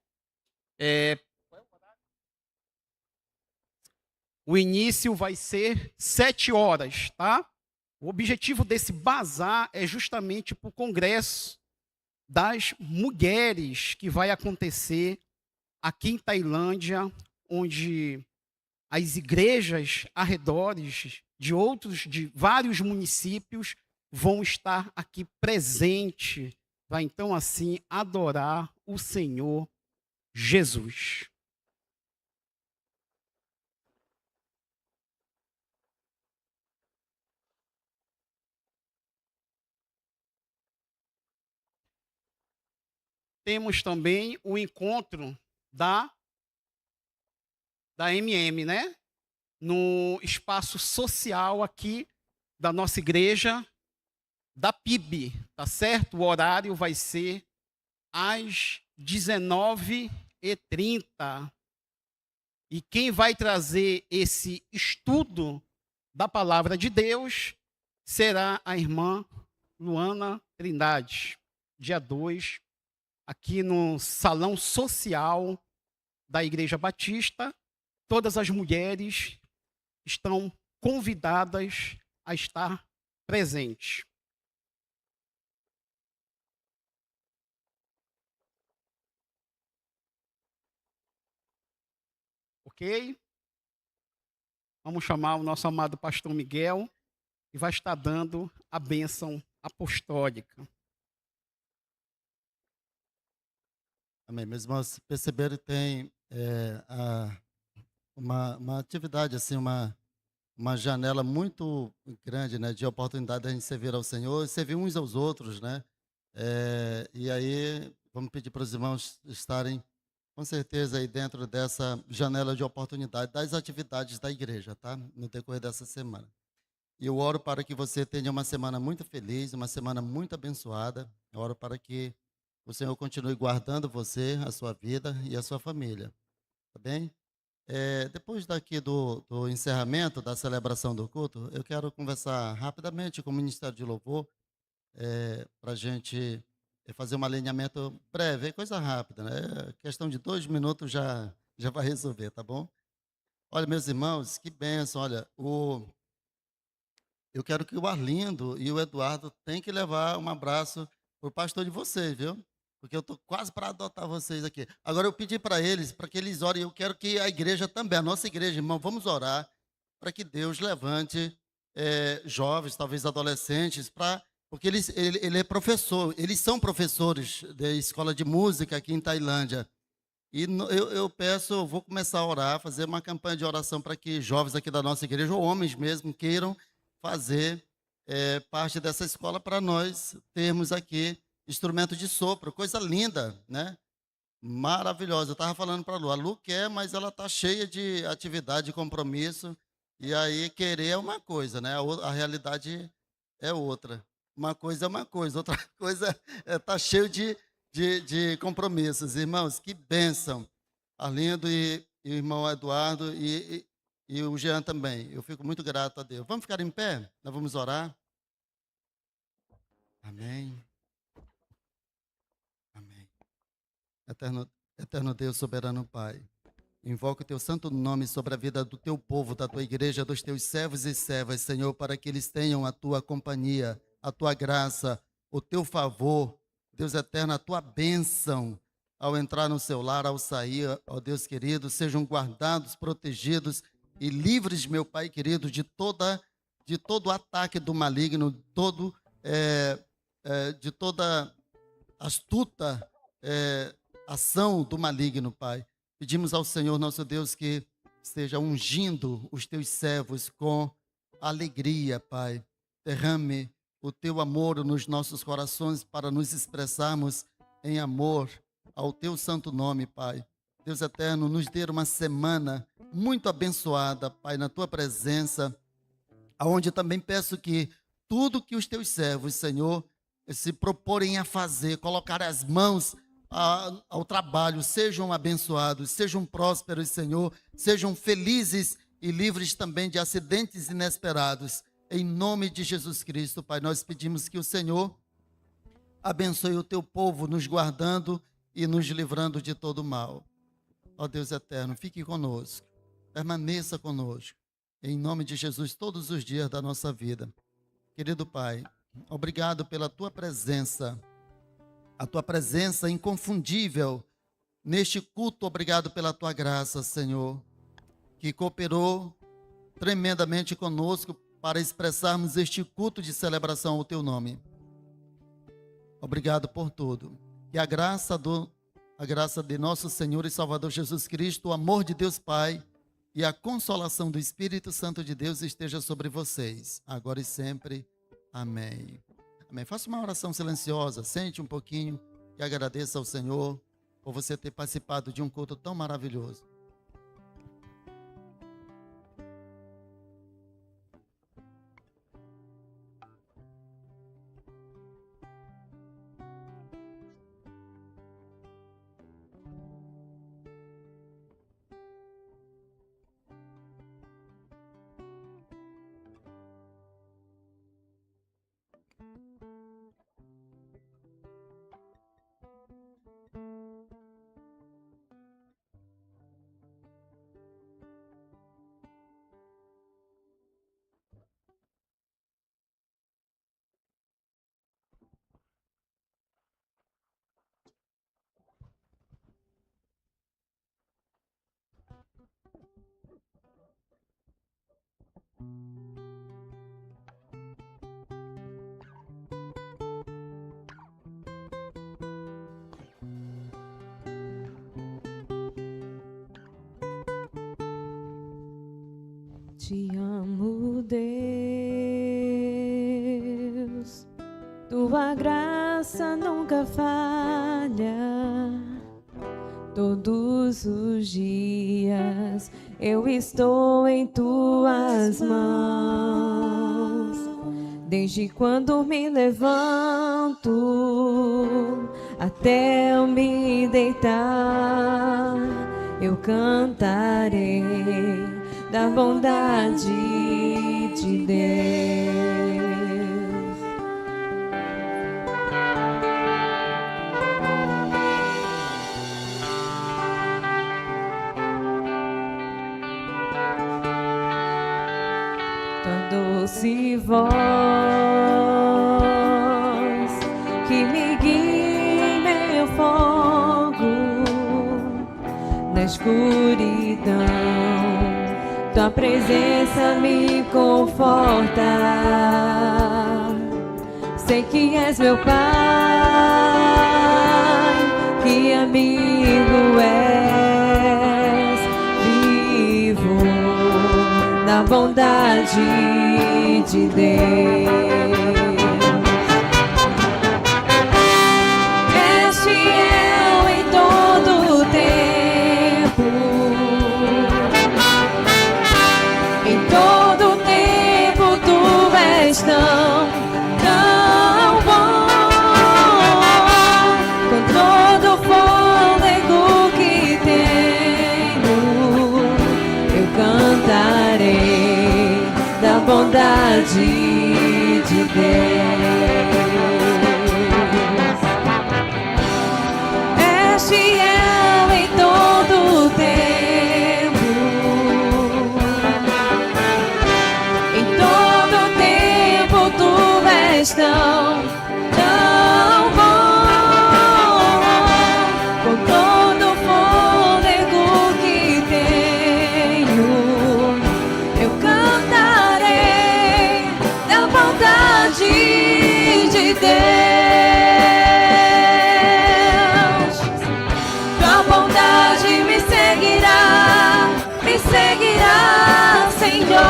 O início vai ser 7 horas, tá? O objetivo desse bazar é justamente para o congresso das mulheres que vai acontecer aqui em Tailândia, onde as igrejas arredores de vários municípios vão estar aqui presentes para então assim adorar o Senhor Jesus. Temos também o encontro da MM, né? No espaço social aqui da nossa igreja, da PIB, tá certo? O horário vai ser às 19h30. E quem vai trazer esse estudo da palavra de Deus será a irmã Luana Trindade, dia 2, aqui no salão social da Igreja Batista. Todas as mulheres estão convidadas a estar presentes. Ok? Vamos chamar o nosso amado pastor Miguel, que vai estar dando a bênção apostólica. Amém. Meus irmãos, perceberam que tem uma atividade, assim, uma janela muito grande, né, de oportunidade de a gente servir ao Senhor e servir uns aos outros, né? E aí, vamos pedir para os irmãos estarem, com certeza, aí dentro dessa janela de oportunidade das atividades da igreja, tá? No decorrer dessa semana. E eu oro para que você tenha uma semana muito feliz, uma semana muito abençoada. Eu oro para que o Senhor continue guardando você, a sua vida e a sua família. Tá bem? Depois daqui do encerramento da celebração do culto, eu quero conversar rapidamente com o Ministério de Louvor, para a gente fazer um alinhamento breve, coisa rápida, né? Questão de 2 minutos já vai resolver, tá bom? Olha, meus irmãos, que bênção. Olha, eu quero que o Arlindo e o Eduardo tenham que levar um abraço para o pastor de vocês, viu? Porque eu estou quase para adotar vocês aqui. Agora eu pedi para que eles orem. Eu quero que a igreja também, a nossa igreja, irmão, vamos orar para que Deus levante jovens, talvez adolescentes, porque ele é professor, eles são professores da escola de música aqui em Tailândia. E eu vou começar a orar, fazer uma campanha de oração para que jovens aqui da nossa igreja, ou homens mesmo, queiram fazer parte dessa escola para nós termos aqui instrumento de sopro, coisa linda, né? Maravilhosa. Eu estava falando para a Lu quer, mas ela está cheia de atividade, de compromisso, e aí querer é uma coisa, né? A realidade é outra. Uma coisa é uma coisa, outra coisa está cheio de compromissos. Irmãos, que bênção. Arlindo e o irmão Eduardo e o Jean também. Eu fico muito grato a Deus. Vamos ficar em pé? Nós vamos orar. Amém. Amém. Eterno Deus, soberano Pai, invoco o teu santo nome sobre a vida do teu povo, da tua igreja, dos teus servos e servas, Senhor, para que eles tenham a tua companhia, a tua graça, o teu favor, Deus eterno, a tua bênção ao entrar no seu lar, ao sair, ó Deus querido, sejam guardados, protegidos e livres, meu Pai querido, de todo ataque do maligno, de toda astuta ação do maligno, Pai. Pedimos ao Senhor, nosso Deus, que esteja ungindo os teus servos com alegria, Pai. Derrame o teu amor nos nossos corações para nos expressarmos em amor ao teu santo nome, Pai. Deus eterno, nos dê uma semana muito abençoada, Pai, na tua presença, aonde também peço que tudo que os teus servos, Senhor, se proporem a fazer, colocar as mãos ao trabalho, sejam abençoados, sejam prósperos, Senhor, sejam felizes e livres também de acidentes inesperados. Em nome de Jesus Cristo, Pai, nós pedimos que o Senhor abençoe o teu povo, nos guardando e nos livrando de todo mal. Ó Deus eterno, fique conosco, permaneça conosco, em nome de Jesus, todos os dias da nossa vida. Querido Pai, obrigado pela tua presença, a tua presença inconfundível neste culto. Obrigado pela tua graça, Senhor, que cooperou tremendamente conosco para expressarmos este culto de celebração ao teu nome. Obrigado por tudo. Que a graça de nosso Senhor e Salvador Jesus Cristo, o amor de Deus Pai e a consolação do Espírito Santo de Deus esteja sobre vocês, agora e sempre. Amém. Amém. Faça uma oração silenciosa, sente um pouquinho e agradeça ao Senhor por você ter participado de um culto tão maravilhoso. Te amo, Deus, tua graça nunca falha. Todos os dias eu estou em tuas mãos. Desde quando me levanto até eu me deitar, eu cantarei da bondade de Deus. Tua doce voz que me guia em meu fogo na escuridão. Tua presença me conforta. Sei que és meu Pai, que amigo és, vivo na bondade de Deus. És fiel em todo o tempo, em todo o tempo tu és tão bom, com todo o fôlego que tenho, eu cantarei da bondade de Deus. Tua bondade me seguirá, Senhor.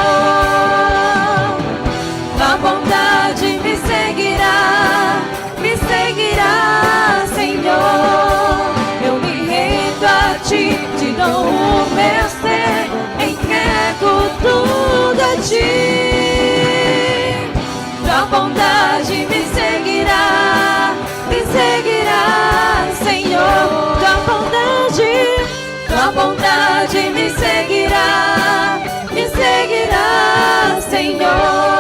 Tua bondade me seguirá, Senhor. Eu me rendo a ti, te dou o meu ser, entrego tudo a ti. Tua bondade me seguirá, Senhor. Tua bondade me seguirá, Senhor.